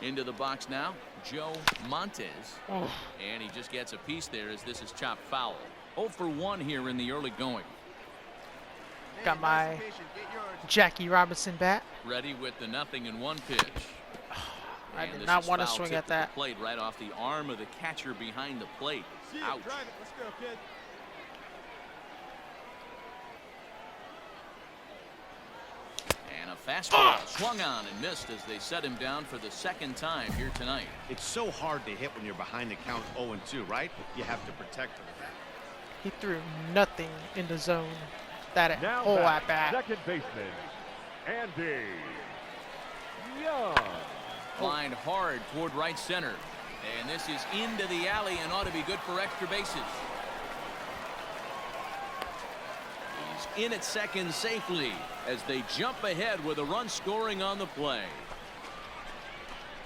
Speaker 4: Into the box now, Joe Montez.
Speaker 2: Oh,
Speaker 4: And he just gets a piece there as this is chopped foul. 0 for 1 here in the early going.
Speaker 2: got my Jackie Robinson bat.
Speaker 4: Ready with the 0-1 pitch.
Speaker 2: I
Speaker 4: And
Speaker 2: did
Speaker 4: this
Speaker 2: not
Speaker 4: is
Speaker 2: want to
Speaker 4: foul
Speaker 2: swing
Speaker 4: tipped
Speaker 2: at that.
Speaker 4: the plate right off the arm of the catcher behind the plate.
Speaker 8: See it.
Speaker 4: Ouch.
Speaker 8: Drive it. Let's go, kid.
Speaker 4: And a fastball swung on and missed as they set him down for the 2nd time here tonight.
Speaker 5: it's so hard to hit when you're behind the count 0-2, right? You have to protect him.
Speaker 2: He threw nothing in the zone. That
Speaker 6: Now
Speaker 2: whole
Speaker 6: back,
Speaker 2: at bat.
Speaker 6: second baseman, Andy Young.
Speaker 4: Lined hard toward right center. And this is into the alley and ought to be good for extra bases. He's in at second safely as they jump ahead with a run scoring on the play.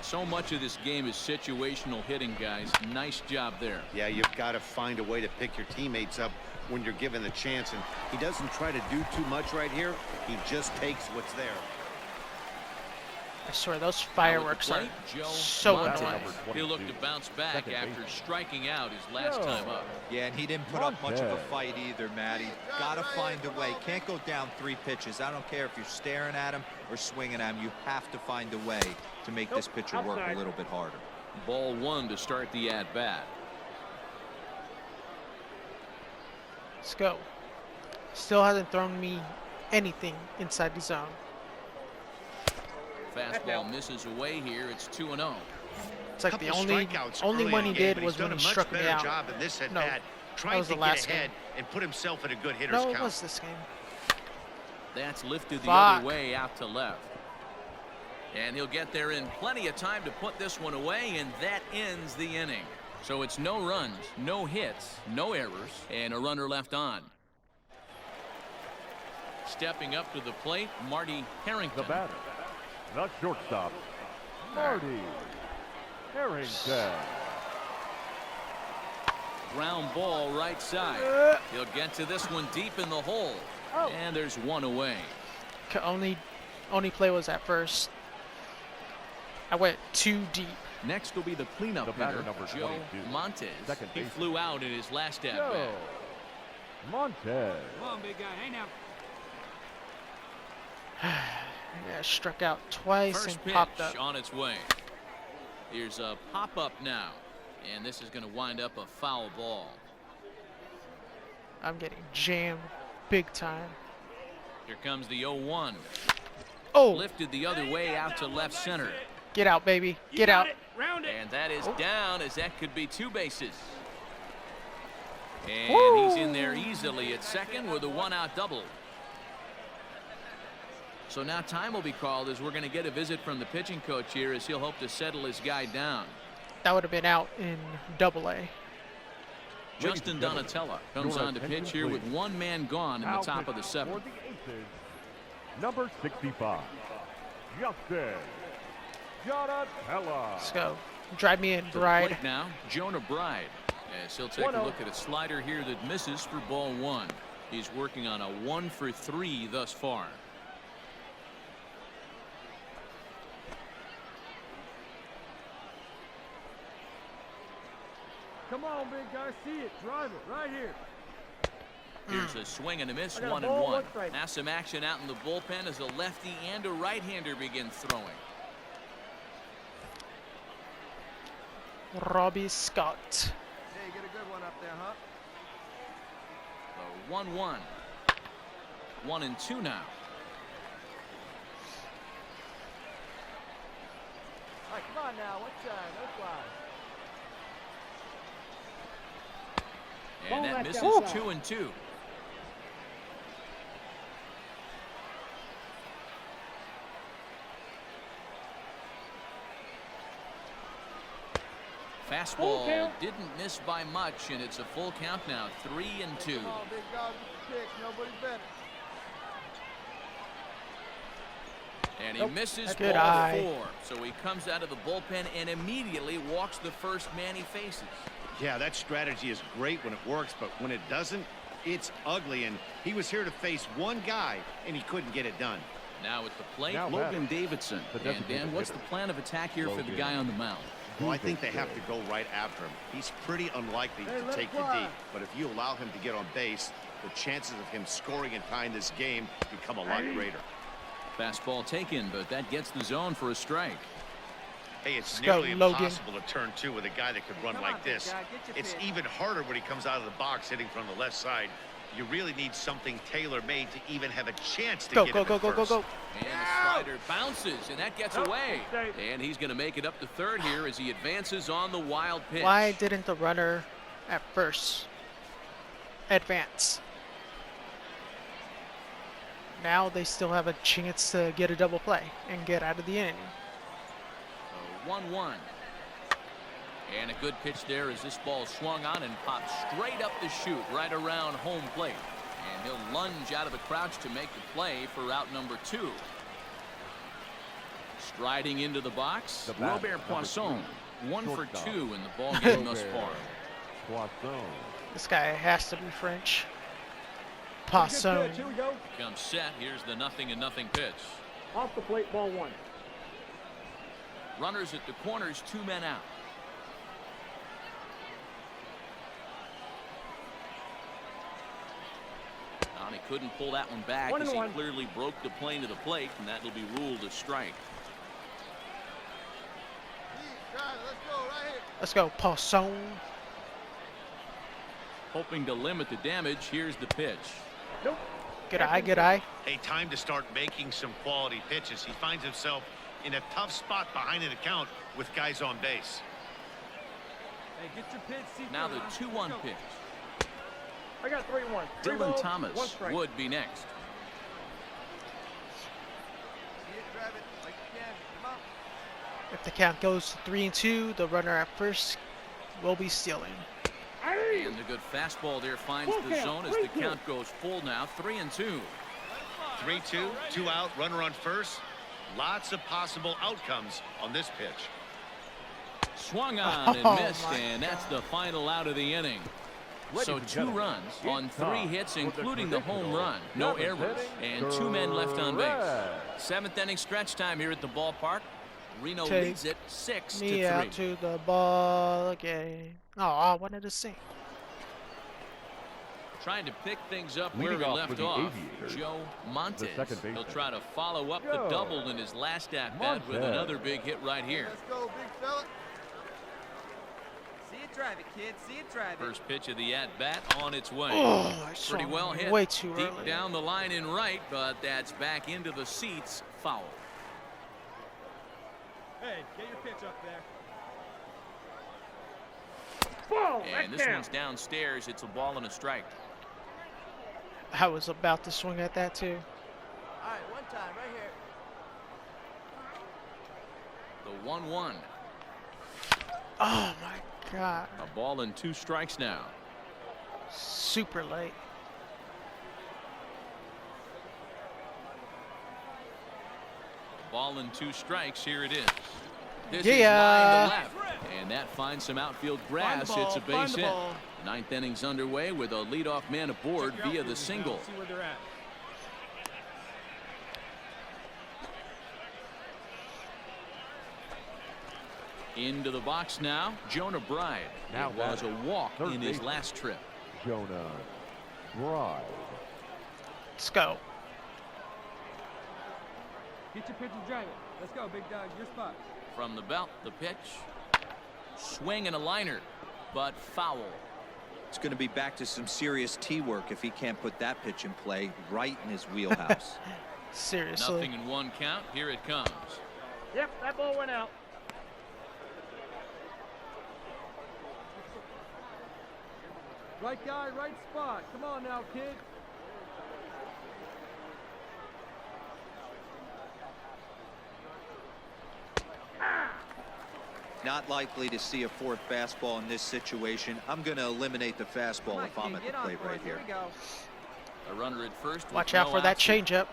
Speaker 4: So much of this game is situational hitting, guys. Nice job there.
Speaker 5: Yeah, you've got to find a way to pick your teammates up when you're given the chance. And he doesn't try to do too much right here. He just takes what's there.
Speaker 2: I swear those
Speaker 4: Now
Speaker 2: fireworks
Speaker 4: at
Speaker 2: are
Speaker 4: the plate, Joe
Speaker 2: so
Speaker 4: Montez.
Speaker 2: annoying.
Speaker 4: He'll look to bounce back
Speaker 6: Second
Speaker 4: after
Speaker 6: baseman.
Speaker 4: striking out his last
Speaker 6: Joe.
Speaker 4: time up.
Speaker 7: Yeah, and he didn't put up much of a
Speaker 6: Montez.
Speaker 7: fight either, Matty. Got to find a way. Can't go down 3 pitches. I don't care if you're staring at him or swinging at him. You have to find a way to make this pitcher work a
Speaker 6: outside.
Speaker 7: little bit harder.
Speaker 4: Ball 1 to start the at bat.
Speaker 2: Let's go. Still hasn't thrown me anything inside the zone.
Speaker 4: Fastball misses away here. It's 2-0.
Speaker 2: It's like the
Speaker 5: Couple
Speaker 2: only
Speaker 5: strikeouts
Speaker 2: one
Speaker 5: early
Speaker 2: he
Speaker 5: in the game,
Speaker 2: did
Speaker 5: but
Speaker 2: was
Speaker 5: he's done
Speaker 2: when
Speaker 5: a
Speaker 2: he
Speaker 5: much
Speaker 2: struck me
Speaker 5: better
Speaker 2: out.
Speaker 5: job in this at
Speaker 2: No,
Speaker 5: bat,
Speaker 2: that
Speaker 5: trying
Speaker 2: was
Speaker 5: to
Speaker 2: the
Speaker 5: get
Speaker 2: last
Speaker 5: ahead
Speaker 2: game.
Speaker 5: and put himself in a good hitter's
Speaker 2: No, it
Speaker 5: count.
Speaker 2: was this game.
Speaker 4: That's lifted the
Speaker 2: Fuck.
Speaker 4: other way out to left. And he'll get there in plenty of time to put this one away, and that ends the inning. So it's no runs, no hits, no errors, and a runner left on. Stepping up to the plate, Marty Harrington.
Speaker 6: The batter, the shortstop, Marty Harrington.
Speaker 4: Ground ball right side. He'll get to this one deep in the hole. And there's one away.
Speaker 2: Only play was at first. I went too deep.
Speaker 4: Next will be the cleanup
Speaker 6: The batter,
Speaker 4: hitter,
Speaker 6: number
Speaker 4: Joe
Speaker 6: 22.
Speaker 4: Montez.
Speaker 6: Second
Speaker 4: He
Speaker 6: baseman.
Speaker 4: flew out in his last at
Speaker 6: Joe
Speaker 4: bat.
Speaker 6: Montez.
Speaker 8: Come on, big guy. Hey, now.
Speaker 2: Yeah, struck out twice
Speaker 4: First
Speaker 2: and
Speaker 4: pitch
Speaker 2: popped up.
Speaker 4: on its way. Here's a pop-up now. And this is going to wind up a foul ball.
Speaker 2: I'm getting jammed big time.
Speaker 4: Here comes the 0-1.
Speaker 2: Oh,
Speaker 4: Lifted the other way out to left center.
Speaker 2: get out, baby. Get out.
Speaker 4: And that is down as that could be 2 bases. And
Speaker 2: Woo!
Speaker 4: he's in there easily at second with a 1-out double. So now time will be called as we're going to get a visit from the pitching coach here as he'll hope to settle his guy down.
Speaker 2: That would have been out in Double-A.
Speaker 4: Justin Donatella comes
Speaker 6: your
Speaker 4: on to
Speaker 6: attention,
Speaker 4: pitch here with
Speaker 6: please.
Speaker 4: 1 man gone in the
Speaker 6: Now
Speaker 4: top of the
Speaker 6: pitching
Speaker 4: 7th.
Speaker 6: for the Aces, number 65, Justin Donatella.
Speaker 2: Let's go. Drive me in,
Speaker 4: To the
Speaker 2: Bride.
Speaker 4: plate now, Jonah Bride, as he'll take a
Speaker 6: 1-0.
Speaker 4: look at a slider here that misses for ball 1. He's working on a 1 for 3 thus far.
Speaker 8: Come on, big guy. See it. Drive it. Right here.
Speaker 4: Here's a swing and a miss,
Speaker 8: I got a
Speaker 4: 1 and
Speaker 8: ball,
Speaker 4: 1.
Speaker 8: one strike.
Speaker 4: Now some action out in the bullpen as a lefty and a right-hander begin throwing.
Speaker 2: Robbie Scott.
Speaker 8: Hey, get a good one up there, huh?
Speaker 4: The 1-1. 1 and 2 now.
Speaker 8: All right, come on now. One time. No fly.
Speaker 4: And that misses, 2 and 2. Fastball didn't miss by much, and it's a full count now, 3 and 2.
Speaker 8: Come on, big dog. Get the pitch. Nobody better.
Speaker 4: And he misses
Speaker 2: Good
Speaker 4: ball
Speaker 2: eye.
Speaker 4: 4. So he comes out of the bullpen and immediately walks the first man he faces.
Speaker 5: Yeah, that strategy is great when it works, but when it doesn't, it's ugly. And he was here to face one guy, and he couldn't get it done.
Speaker 4: Now at the plate,
Speaker 6: Now
Speaker 4: Logan
Speaker 6: batting.
Speaker 4: Davidson.
Speaker 6: The
Speaker 4: And
Speaker 6: designated
Speaker 4: Dan, what's the
Speaker 6: hitter.
Speaker 4: plan of attack here for the guy on the mound?
Speaker 5: Well, I think they have to go right after him. He's pretty unlikely
Speaker 8: Hey,
Speaker 5: to
Speaker 8: let it
Speaker 5: take the
Speaker 8: fly.
Speaker 5: deep, but if you allow him to get on base, the chances of him scoring and tying this game become a lot greater.
Speaker 4: Fastball taken, but that gets the zone for a strike.
Speaker 5: Hey, it's
Speaker 2: go,
Speaker 5: nearly
Speaker 2: Logan.
Speaker 5: impossible to turn two with a guy that could run
Speaker 8: Come on,
Speaker 5: like
Speaker 8: big
Speaker 5: this.
Speaker 8: guy, get your
Speaker 5: It's
Speaker 8: pitch.
Speaker 5: even harder when he comes out of the box hitting from the left side. You really need something tailor-made to even have a chance to
Speaker 2: Go,
Speaker 5: get
Speaker 2: go,
Speaker 5: him
Speaker 2: go,
Speaker 5: at
Speaker 2: go, go,
Speaker 5: first.
Speaker 2: go.
Speaker 4: And the slider bounces, and that gets away.
Speaker 8: safe.
Speaker 4: And he's going to make it up to third here as he advances on the wild pitch.
Speaker 2: Why didn't the runner at first advance? Now they still have a chance to get a double play and get out of the inning.
Speaker 4: 1-1. And a good pitch there as this ball swung on and popped straight up the chute right around home plate. And he'll lunge out of the crouch to make the play for out number 2. Striding into the box,
Speaker 6: The batter,
Speaker 4: Robert
Speaker 6: number
Speaker 4: Poisson. 1 for
Speaker 6: Shortstop.
Speaker 4: 2 in the ball game thus
Speaker 6: Robert
Speaker 4: far.
Speaker 6: Poisson.
Speaker 2: This guy has to be French. Poisson.
Speaker 8: Here we go.
Speaker 4: Comes set. Here's the 0-0 pitch.
Speaker 8: Off the plate, ball 1.
Speaker 4: Runners at the corners, 2 men out. And he couldn't pull that one back as he
Speaker 8: 1-1.
Speaker 4: clearly broke the plane to the plate, and that'll be ruled a strike.
Speaker 8: Let's go right here.
Speaker 2: Let's go, Poisson.
Speaker 4: Hoping to limit the damage, here's the pitch.
Speaker 8: Nope.
Speaker 2: Good eye, good eye.
Speaker 5: Hey, time to start making some quality pitches. He finds himself in a tough spot behind an account with guys on base.
Speaker 8: Hey, get your pitch. See
Speaker 4: Now the
Speaker 8: through,
Speaker 4: 2-1
Speaker 8: Go.
Speaker 4: pitch.
Speaker 8: I got 3-1.
Speaker 4: Dylan Thomas would be next.
Speaker 8: See it, drive it like you can. Come on.
Speaker 2: If the count goes to 3-2, the runner at first will be stealing.
Speaker 4: And the good fastball there finds the zone as the count goes full now, 3-2.
Speaker 5: 3-2, 2 out, runner on first. Lots of possible outcomes on this pitch.
Speaker 4: Swung on and
Speaker 2: Oh,
Speaker 4: missed,
Speaker 2: my
Speaker 4: and that's the final out of the inning. So
Speaker 6: Ladies and
Speaker 4: 2
Speaker 6: gentlemen,
Speaker 4: runs on
Speaker 6: it's
Speaker 4: 3
Speaker 6: time
Speaker 4: hits,
Speaker 6: for the
Speaker 4: including the home
Speaker 6: traditional
Speaker 4: run. No
Speaker 6: seventh
Speaker 4: errors,
Speaker 6: inning
Speaker 4: and 2 men left on base.
Speaker 6: stretch.
Speaker 4: 7th inning stretch time here at the ballpark. Reno
Speaker 2: Take
Speaker 4: leads it 6-3.
Speaker 2: Me out to the ball game. Oh, I wanted to sing.
Speaker 4: Trying to pick things up
Speaker 6: Leading
Speaker 4: where he
Speaker 6: off
Speaker 4: left
Speaker 6: for the
Speaker 4: off.
Speaker 6: Aviators,
Speaker 4: Joe Montes.
Speaker 6: second
Speaker 4: He'll
Speaker 6: baseman.
Speaker 4: try to follow up the
Speaker 6: Joe
Speaker 4: double in his last at bat with
Speaker 6: Montes.
Speaker 4: another big hit right here.
Speaker 8: Let's go, big fella. See it, drive it, kid. See it, drive it.
Speaker 4: First pitch of the at bat on its way.
Speaker 2: Oh, I
Speaker 4: Pretty
Speaker 2: swung
Speaker 4: well hit.
Speaker 2: way too
Speaker 4: Deep
Speaker 2: early.
Speaker 4: down the line in right, but that's back into the seats. Foul.
Speaker 8: Hey, get your pitch up there.
Speaker 4: And this one's downstairs. It's a ball and a strike.
Speaker 2: I was about to swing at that too.
Speaker 8: All right, one time, right here.
Speaker 4: The 1-1.
Speaker 2: Oh my God.
Speaker 4: A ball and 2 strikes now.
Speaker 2: Super late.
Speaker 4: Ball and 2 strikes. Here it is. This
Speaker 2: Yeah.
Speaker 4: is line to left, and that finds some outfield grass.
Speaker 2: ball,
Speaker 4: It's a
Speaker 2: find
Speaker 4: base
Speaker 2: the
Speaker 4: hit.
Speaker 2: ball.
Speaker 4: 9th inning's underway with a leadoff man aboard via the single.
Speaker 8: See where they're at.
Speaker 4: Into the box now, Jonah Bride.
Speaker 6: Now
Speaker 4: It was a walk
Speaker 6: third
Speaker 4: in his
Speaker 6: baseman.
Speaker 4: last trip.
Speaker 6: Jonah Bride.
Speaker 2: Let's go.
Speaker 8: Get your pitch and drive it. Let's go, big dog. Your spot.
Speaker 4: From the belt, the pitch. Swing and a liner, but foul.
Speaker 7: It's going to be back to some serious tee work if he can't put that pitch in play right in his wheelhouse.
Speaker 2: Seriously.
Speaker 4: Nothing in one count. Here it comes.
Speaker 8: Yep, that ball went out. Right guy, right spot. Come on now, kid.
Speaker 7: Not likely to see a fourth fastball in this situation. I'm going to eliminate the fastball if I'm at the plate right here.
Speaker 4: A runner at first. with
Speaker 2: Watch out
Speaker 4: no
Speaker 2: for that
Speaker 4: outs.
Speaker 2: changeup.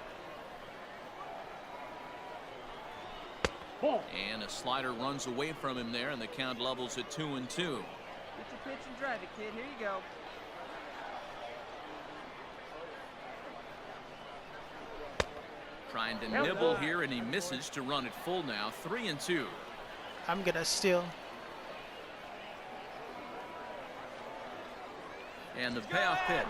Speaker 4: And a slider runs away from him there, and the count levels at 2-2.
Speaker 8: Get your pitch and drive it, kid. Here you go.
Speaker 4: Trying to nibble here, and he misses to run it full now. 3-2.
Speaker 2: I'm gonna steal.
Speaker 4: And the payoff pitch.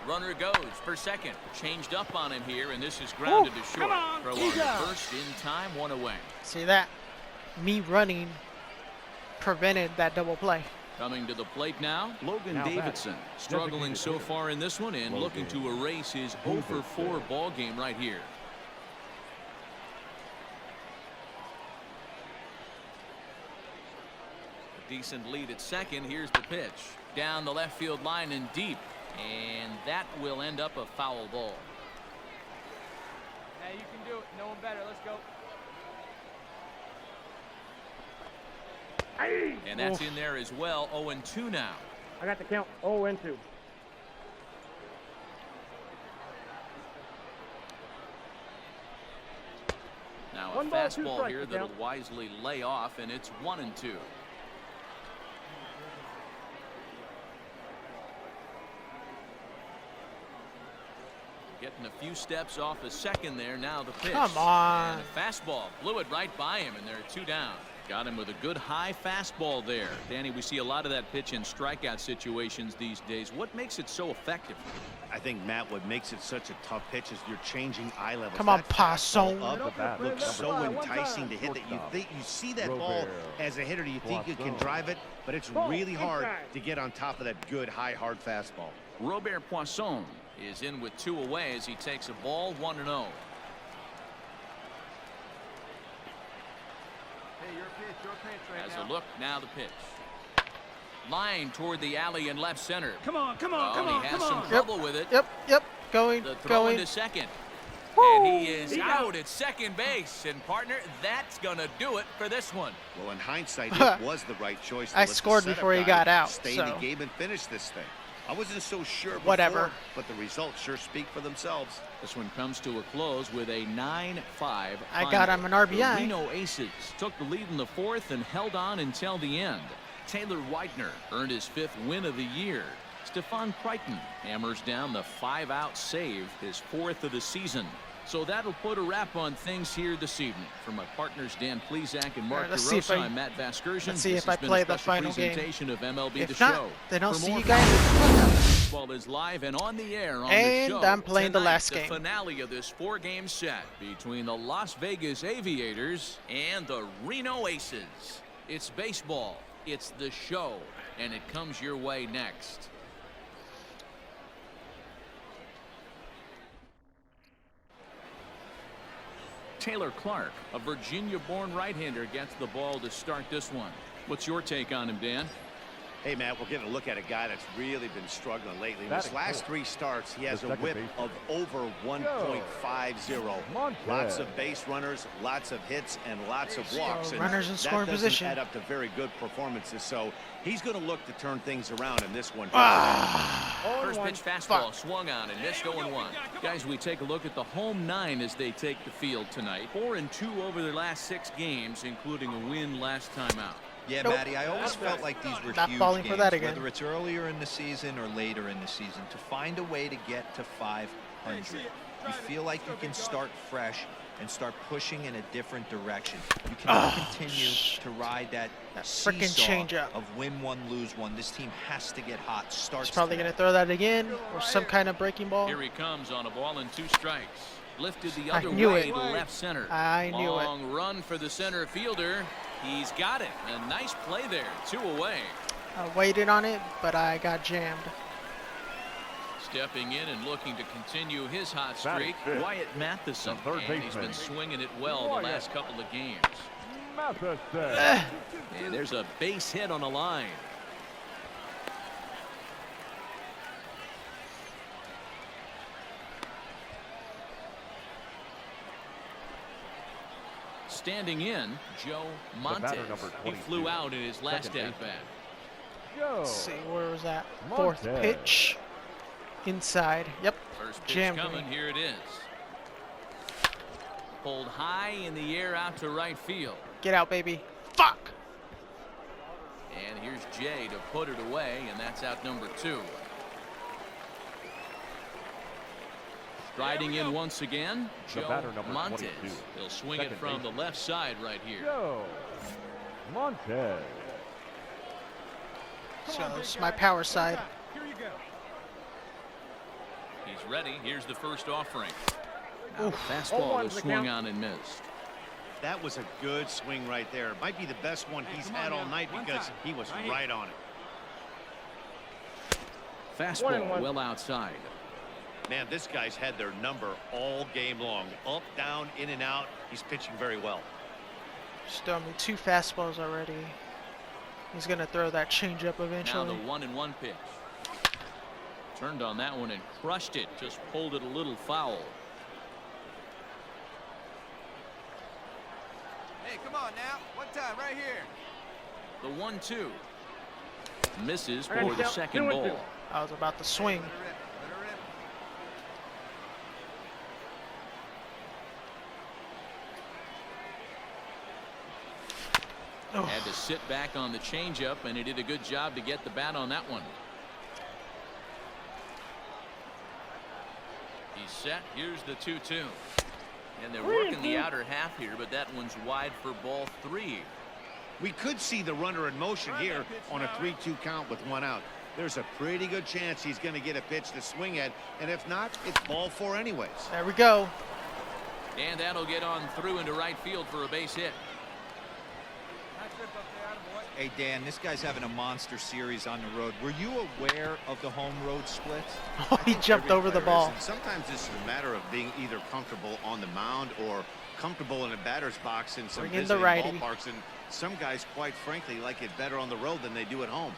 Speaker 4: Runner goes for second. Changed up on him here, and this is grounded to short. Throw on the first in time, one away.
Speaker 2: See that? Me running prevented that double play.
Speaker 4: Coming to the plate now, Logan
Speaker 6: Now
Speaker 4: Davidson.
Speaker 6: batting.
Speaker 4: Struggling
Speaker 6: Designated
Speaker 4: so
Speaker 6: hitter.
Speaker 4: far in this one and looking to erase his 0-for-4 ball game right here. A decent lead at second. Here's the pitch. Down the left field line and deep. And that will end up a foul ball.
Speaker 8: Hey, you can do it. No one better. Let's go.
Speaker 4: And that's in there as well. 0-2 now.
Speaker 8: I got the count. 0-2.
Speaker 4: Now a
Speaker 8: 1 ball, 2
Speaker 4: fastball
Speaker 8: strikes,
Speaker 4: here
Speaker 8: the
Speaker 4: that'll
Speaker 8: count.
Speaker 4: wisely lay off, and it's 1-2. Getting a few steps off a second there. Now the pitch.
Speaker 2: Come on.
Speaker 4: And a fastball blew it right by him, and there are 2 down. Got him with a good high fastball there. Danny, we see a lot of that pitch in strikeout situations these days. What makes it so effective?
Speaker 5: I think, Matt, what makes it such a tough pitch is you're changing eye levels.
Speaker 2: Come on,
Speaker 5: That fastball
Speaker 2: Poisson.
Speaker 5: up
Speaker 6: bat.
Speaker 5: looks so
Speaker 8: Number 5,
Speaker 5: enticing to hit that you
Speaker 6: Shortstop.
Speaker 5: think you see that ball
Speaker 6: Robert
Speaker 5: as a hitter. You think you can
Speaker 6: Poisson.
Speaker 5: drive it, but it's really hard to get on top of that good high hard fastball.
Speaker 4: Robert Poisson is in with 2 away as he takes a ball 1-0.
Speaker 8: Hey, your pitch right
Speaker 4: As
Speaker 8: now.
Speaker 4: a look, now the pitch. Line toward the alley in left center.
Speaker 8: Come on, come
Speaker 4: Oh,
Speaker 8: on, come
Speaker 4: and
Speaker 8: on,
Speaker 4: he has
Speaker 8: come
Speaker 4: some
Speaker 8: on.
Speaker 4: trouble with it.
Speaker 2: Yep. Going.
Speaker 4: The throw
Speaker 2: Going.
Speaker 4: into second.
Speaker 2: Woo!
Speaker 4: And he is
Speaker 8: He
Speaker 4: out
Speaker 8: got-
Speaker 4: at second base. And partner, that's going to do it for this one.
Speaker 5: Well, in hindsight, it was the right choice. to
Speaker 2: I
Speaker 5: let the
Speaker 2: scored
Speaker 5: setup
Speaker 2: before he
Speaker 5: guy
Speaker 2: got out,
Speaker 5: Stay in
Speaker 2: so.
Speaker 5: the game and finish this thing. I wasn't so sure before,
Speaker 2: Whatever.
Speaker 5: but the results sure speak for themselves.
Speaker 4: This one comes to a close with a 9-5
Speaker 2: I got him an
Speaker 4: The
Speaker 2: RBI.
Speaker 4: Reno Aces took the lead in the 4th and held on until the end. Taylor Whitener earned his 5th win of the year. Stephon Crichton hammers down the 5-out save, his 4th of the season. So that'll put a wrap on things here this evening. For my partners Dan Plezak and Mark
Speaker 2: Alright, let's see if
Speaker 4: DeRosa,
Speaker 2: I-
Speaker 4: I'm Matt Vasgersian.
Speaker 2: let's see
Speaker 4: This
Speaker 2: if I
Speaker 4: has been
Speaker 2: play
Speaker 4: a
Speaker 2: the
Speaker 4: special
Speaker 2: final game.
Speaker 4: presentation of MLB
Speaker 2: If
Speaker 4: The
Speaker 2: not,
Speaker 4: Show.
Speaker 2: then I'll
Speaker 4: For
Speaker 2: see
Speaker 4: more
Speaker 2: you guys in the clubhouse.
Speaker 4: Baseball is live and on the air on
Speaker 2: And
Speaker 4: the show.
Speaker 2: I'm playing the
Speaker 4: Tonight,
Speaker 2: last game.
Speaker 4: The finale of this 4-game set between the Las Vegas Aviators and the Reno Aces. It's baseball. It's the show. And it comes your way next. Taylor Clark, a Virginia-born right-hander, gets the ball to start this one. What's your take on him, Dan?
Speaker 5: Hey, Matt, we're getting a look at a guy that's really been struggling lately. In
Speaker 6: Batting
Speaker 5: his last
Speaker 6: fourth.
Speaker 5: 3 starts, he has
Speaker 6: The
Speaker 5: a
Speaker 6: second
Speaker 5: whip
Speaker 6: baseman.
Speaker 5: of over 1.50.
Speaker 6: Montez.
Speaker 5: Lots of base runners, lots of hits, and lots of walks.
Speaker 2: So
Speaker 5: And
Speaker 2: runners in
Speaker 5: that
Speaker 2: scoring
Speaker 5: doesn't
Speaker 2: position.
Speaker 5: add up to very good performances. So he's going to look to turn things around in this one.
Speaker 4: First pitch fastball swung on and missed 0-1. Guys, we take a look at the home 9 as they take the field tonight. 4-2 over their last 6 games, including a win last time out.
Speaker 7: Yeah,
Speaker 2: Nope.
Speaker 7: Matty, I always felt like these were
Speaker 2: Not
Speaker 7: huge
Speaker 2: falling for
Speaker 7: games,
Speaker 2: that again.
Speaker 7: whether it's earlier in the season or later in the season, to find a way to get to 500. You feel like you can start fresh and start pushing in a different direction. You cannot continue to ride that
Speaker 2: frickin'
Speaker 7: seesaw
Speaker 2: changeup
Speaker 7: of win one, lose one. This team has to get hot.
Speaker 2: He's probably going to throw that again, or some kind of breaking ball.
Speaker 4: Here he comes on a ball and 2 strikes. Lifted the
Speaker 2: I
Speaker 4: other
Speaker 2: knew
Speaker 4: way
Speaker 2: it.
Speaker 4: to left center.
Speaker 2: I knew it.
Speaker 4: Long run for the center fielder. He's got it. A nice play there. 2 away.
Speaker 2: I waited on it, but I got jammed.
Speaker 4: Stepping in and looking to continue his hot streak, Wyatt Matheson. And he's been swinging it well the last couple of games. And there's a base hit on the line. Standing in, Joe Montes. He flew out in his last at-bat.
Speaker 2: Let's see, where was that? 4th pitch. Inside. Yep.
Speaker 4: First pitch
Speaker 2: Jammed
Speaker 4: coming.
Speaker 2: me.
Speaker 4: Here it is. Pulled high in the air out to right field.
Speaker 2: Get out, baby. Fuck!
Speaker 4: And here's Jay to put it away, and that's out number 2. Striding in once again, Joe Montes. He'll swing it from the left side right here.
Speaker 6: Joe Montes.
Speaker 2: So it's my power side.
Speaker 8: Here you go.
Speaker 4: He's ready. Here's the first offering. Now the fastball was swung on and missed.
Speaker 5: That was a good swing right there. Might be the best one he's had all night because he was right on it.
Speaker 4: Fastball well outside.
Speaker 5: Man, this guy's had their number all game long. Up, down, in and out. He's pitching very well.
Speaker 2: Just thrown me 2 fastballs already. He's going to throw that changeup
Speaker 4: Now
Speaker 2: eventually.
Speaker 4: the 1-1 pitch. Turned on that one and crushed it. Just pulled it a little foul.
Speaker 8: Hey, come on now. One time, right here.
Speaker 4: The 1-2. Misses for the second ball.
Speaker 2: I was about to swing.
Speaker 8: Let her rip.
Speaker 2: Oh.
Speaker 4: Had to sit back on the changeup, and he did a good job to get the bat on that one. He's set. Here's the 2-2. And they're working the outer half here, but that one's wide for ball 3.
Speaker 5: We could see the runner in motion here on a 3-2 count with 1 out. There's a pretty good chance he's going to get a pitch to swing at, and if not, it's ball 4 anyways.
Speaker 2: There we go.
Speaker 4: And that'll get on through into right field for a base hit.
Speaker 7: Hey, Dan, this guy's having a monster series on the road. Were you aware of the home road splits?
Speaker 2: Oh, he jumped over the ball.
Speaker 5: Sometimes it's a matter of being either comfortable on the mound or comfortable in a batter's box in some
Speaker 2: Bring in the
Speaker 5: visiting
Speaker 2: righty.
Speaker 5: ballparks. And some guys, quite frankly, like it better on the road than they do at home.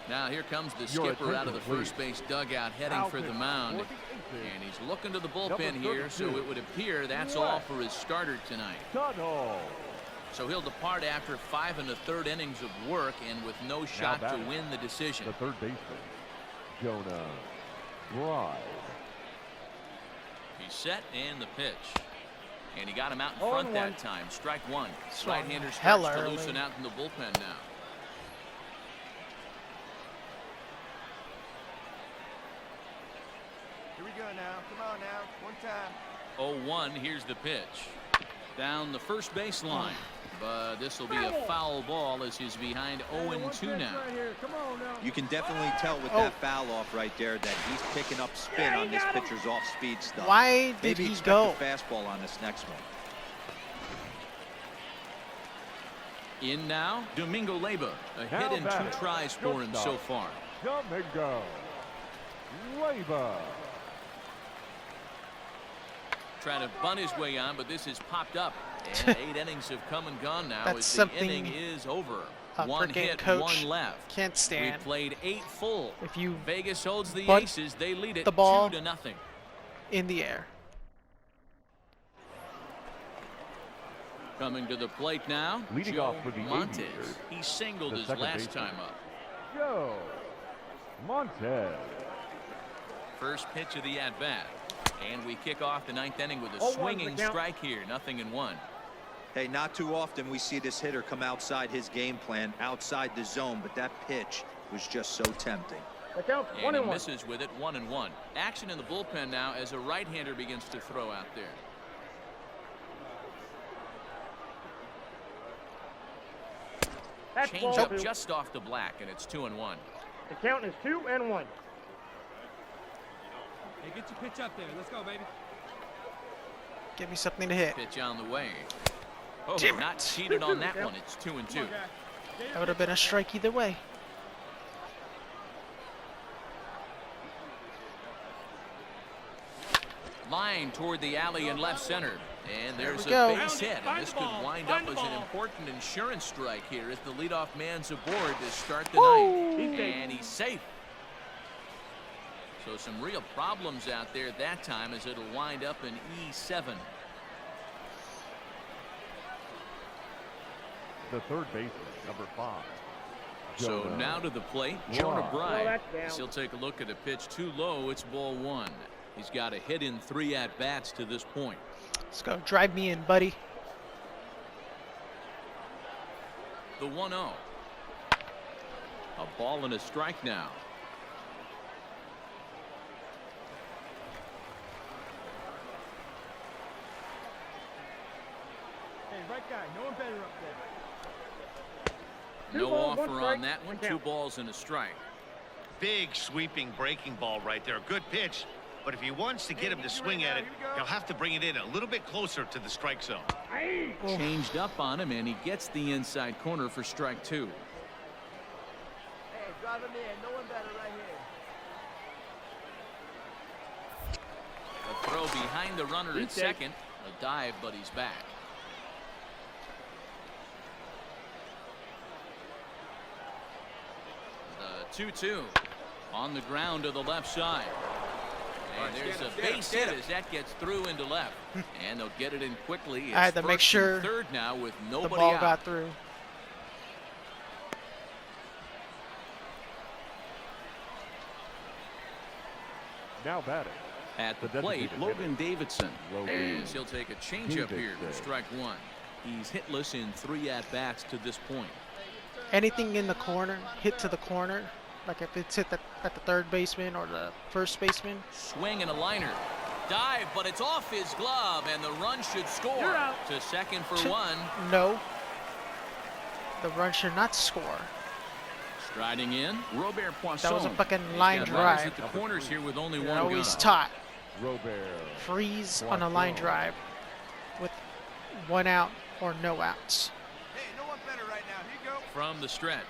Speaker 4: Now here comes the skipper out of the first base dugout heading for the mound. And he's looking to the bullpen here, so it would appear that's all for his starter tonight. So he'll depart after 5 1/3 innings of work and with no shot to win the decision.
Speaker 6: The third baseman, Jonah Bride.
Speaker 4: He's set and the pitch. And he got him out in front that time. Strike 1. Right-hander starts to loosen out in the bullpen now.
Speaker 8: Here we go now. Come on now. One time.
Speaker 4: 0-1. Here's the pitch. Down the first baseline. But this will be a foul ball as he's behind 0-2 now.
Speaker 7: You can definitely tell with that foul off right there that he's picking up spin on this pitcher's off-speed stuff.
Speaker 2: Why did
Speaker 7: Maybe
Speaker 2: he
Speaker 7: expect
Speaker 2: go?
Speaker 7: a fastball on this next one.
Speaker 4: In now, Domingo Leyba. A hit and 2 tries for him so far.
Speaker 6: Domingo Leyba.
Speaker 4: Trying to bunt his way on, but this has popped up. And 8 innings have come and gone now
Speaker 2: That's
Speaker 4: as the
Speaker 2: something
Speaker 4: inning is over.
Speaker 2: a
Speaker 4: 1
Speaker 2: freaking
Speaker 4: hit,
Speaker 2: coach
Speaker 4: 1 left.
Speaker 2: can't stand.
Speaker 4: We played 8 full.
Speaker 2: If you
Speaker 4: Vegas holds the
Speaker 2: bunt
Speaker 4: aces. They lead it
Speaker 2: the ball
Speaker 4: 2-0.
Speaker 2: in the air.
Speaker 4: Coming to the plate now,
Speaker 6: Leading
Speaker 4: Joe
Speaker 6: off for the
Speaker 4: Montes.
Speaker 6: Aviators,
Speaker 4: He singled
Speaker 6: the
Speaker 4: his
Speaker 6: second
Speaker 4: last
Speaker 6: baseman.
Speaker 4: time up.
Speaker 6: Joe Montes.
Speaker 4: First pitch of the at-bat. And we kick off the 9th inning with a swinging strike here. 0-1.
Speaker 7: Hey, not too often we see this hitter come outside his game plan, outside the zone, but that pitch was just so tempting.
Speaker 4: And he misses with it. 1-1. Action in the bullpen now as a right-hander begins to throw out there. Change up just off the black, and it's 2-1.
Speaker 10: The count is 2-1.
Speaker 8: Hey, get your pitch up there. Let's go, baby.
Speaker 2: Give me something to hit.
Speaker 4: Pitch on the way. Oh,
Speaker 2: Damn
Speaker 4: not
Speaker 2: it.
Speaker 4: cheated on that one. It's 2-2.
Speaker 2: That would have been a strike either way.
Speaker 4: Line toward the alley in left center. And there's
Speaker 2: we go.
Speaker 4: a base hit. And this could wind up as an important insurance strike here as the leadoff man's aboard to start the ninth. And he's safe. So some real problems out there that time as it'll wind up in E7.
Speaker 6: The third baseman, number 5.
Speaker 4: So
Speaker 6: Jonah.
Speaker 4: now to the plate,
Speaker 6: Wow.
Speaker 4: Jonah Bride.
Speaker 10: that's down.
Speaker 4: He'll take a look at a pitch too low. It's ball 1. He's got a hit in 3 at-bats to this point.
Speaker 2: Let's go. Drive me in, buddy.
Speaker 4: The 1-0. A ball and a strike now.
Speaker 8: Hey, right guy. No one better up there.
Speaker 4: No
Speaker 10: balls,
Speaker 4: offer
Speaker 10: one
Speaker 4: on
Speaker 10: strike,
Speaker 4: that one.
Speaker 10: one
Speaker 4: 2
Speaker 10: count.
Speaker 4: balls and a strike.
Speaker 5: Big sweeping breaking ball right there. Good pitch. But if he wants to get him to swing at it, he'll have to bring it in a little bit closer to the strike zone.
Speaker 4: Changed up on him, and he gets the inside corner for strike 2.
Speaker 8: Hey, drive him in. No one better right here.
Speaker 4: A throw behind the runner at second. A dive, but he's back. The 2-2 on the ground to the left side. And there's a base hit as that gets through into left. And they'll get it in quickly. It's
Speaker 2: I had to make
Speaker 4: first
Speaker 2: sure
Speaker 4: and third now with
Speaker 2: The
Speaker 4: nobody
Speaker 2: ball
Speaker 4: out.
Speaker 2: got through.
Speaker 6: Now batting.
Speaker 4: At the
Speaker 6: The
Speaker 4: plate,
Speaker 6: designated
Speaker 4: Logan Davidson.
Speaker 6: Logan
Speaker 4: As he'll take a changeup here to strike 1. He's hitless in 3 at-bats to this point.
Speaker 2: Anything in the corner, hit to the corner. Like if it's hit at the third baseman or the first baseman.
Speaker 4: Swing and a liner. Dive, but it's off his glove, and the run should score.
Speaker 10: You're out.
Speaker 4: To second for 1.
Speaker 2: No. The run should not score.
Speaker 4: Striding in, Robert Poisson.
Speaker 2: That was a fucking
Speaker 4: He's
Speaker 2: line
Speaker 4: got runners
Speaker 2: drive.
Speaker 4: at the corners here with only
Speaker 2: You're
Speaker 4: one
Speaker 2: always
Speaker 4: gun.
Speaker 2: taught.
Speaker 6: Robert.
Speaker 2: Freeze on a line drive with 1 out or no outs.
Speaker 8: Hey, no one better right now. Here you go.
Speaker 4: From the stretch.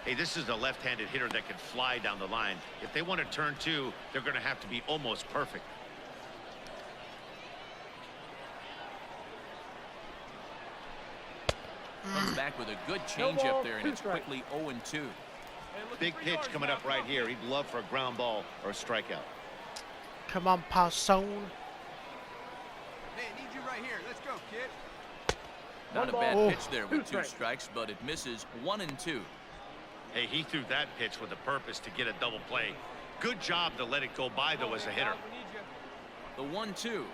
Speaker 5: Hey, this is a left-handed hitter that can fly down the line. If they want to turn 2, they're going to have to be almost perfect.
Speaker 4: Comes back with a good changeup there, and it's quickly 0-2.
Speaker 5: Big pitch coming up right here. He'd love for a ground ball or a strikeout.
Speaker 2: Come on, Poisson.
Speaker 8: Hey, need you right here. Let's go, kid.
Speaker 4: Not a
Speaker 10: One
Speaker 4: bad
Speaker 2: ball.
Speaker 4: pitch there with 2
Speaker 10: strikes.
Speaker 4: strikes, but it misses 1-2.
Speaker 5: Hey, he threw that pitch with a purpose to get a double play. Good job to let it go by, though, as a hitter.
Speaker 4: The 1-2.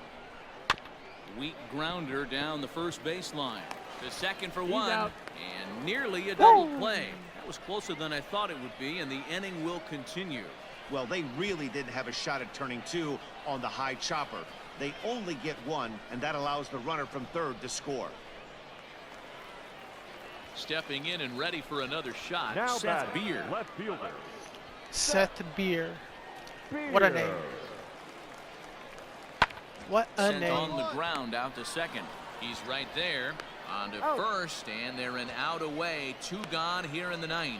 Speaker 4: Weak grounder down the first baseline. To second for 1.
Speaker 10: out.
Speaker 4: And nearly a double play. That was closer than I thought it would be, and the inning will continue.
Speaker 5: Well, they really didn't have a shot at turning 2 on the high chopper. They only get 1, and that allows the runner from third to score.
Speaker 4: Stepping in and ready for another shot,
Speaker 6: Now
Speaker 4: Seth
Speaker 6: batting.
Speaker 4: Beer.
Speaker 6: Left fielder.
Speaker 2: Seth Beer. What a name. What a
Speaker 4: Sent on
Speaker 2: name.
Speaker 4: the ground out to second. He's right there. On to first, and they're an out away. 2 gone here in the 9th.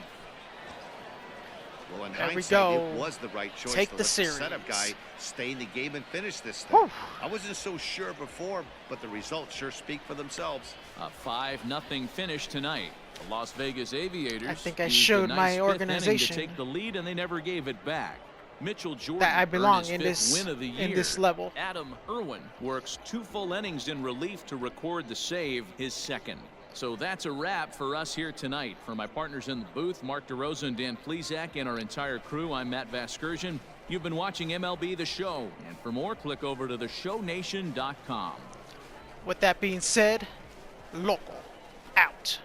Speaker 5: Well, in
Speaker 2: There we
Speaker 5: hindsight,
Speaker 2: go.
Speaker 5: it was the right choice
Speaker 2: Take
Speaker 5: to
Speaker 2: the
Speaker 5: let
Speaker 2: series.
Speaker 5: the setup guy stay in the game and finish this thing.
Speaker 2: Whew.
Speaker 5: I wasn't so sure before, but the results sure speak for themselves.
Speaker 4: A 5-0 finish tonight. The Las Vegas Aviators.
Speaker 2: I think I
Speaker 4: used a
Speaker 2: showed
Speaker 4: nice
Speaker 2: my
Speaker 4: 5th inning
Speaker 2: organization
Speaker 4: to take the lead, and they never gave it back. Mitchell Jordan
Speaker 2: That I belong
Speaker 4: earned
Speaker 2: in
Speaker 4: his 5th
Speaker 2: this
Speaker 4: win of the year.
Speaker 2: in this level.
Speaker 4: Adam Irwin works 2 full innings in relief to record the save, his 2nd. So that's a wrap for us here tonight. For my partners in the booth, Mark DeRosa and Dan Plesac, and our entire crew, I'm Matt Vasgersian. You've been watching MLB The Show. And for more, click over to theshownation.com.
Speaker 2: With that being said, Loco out.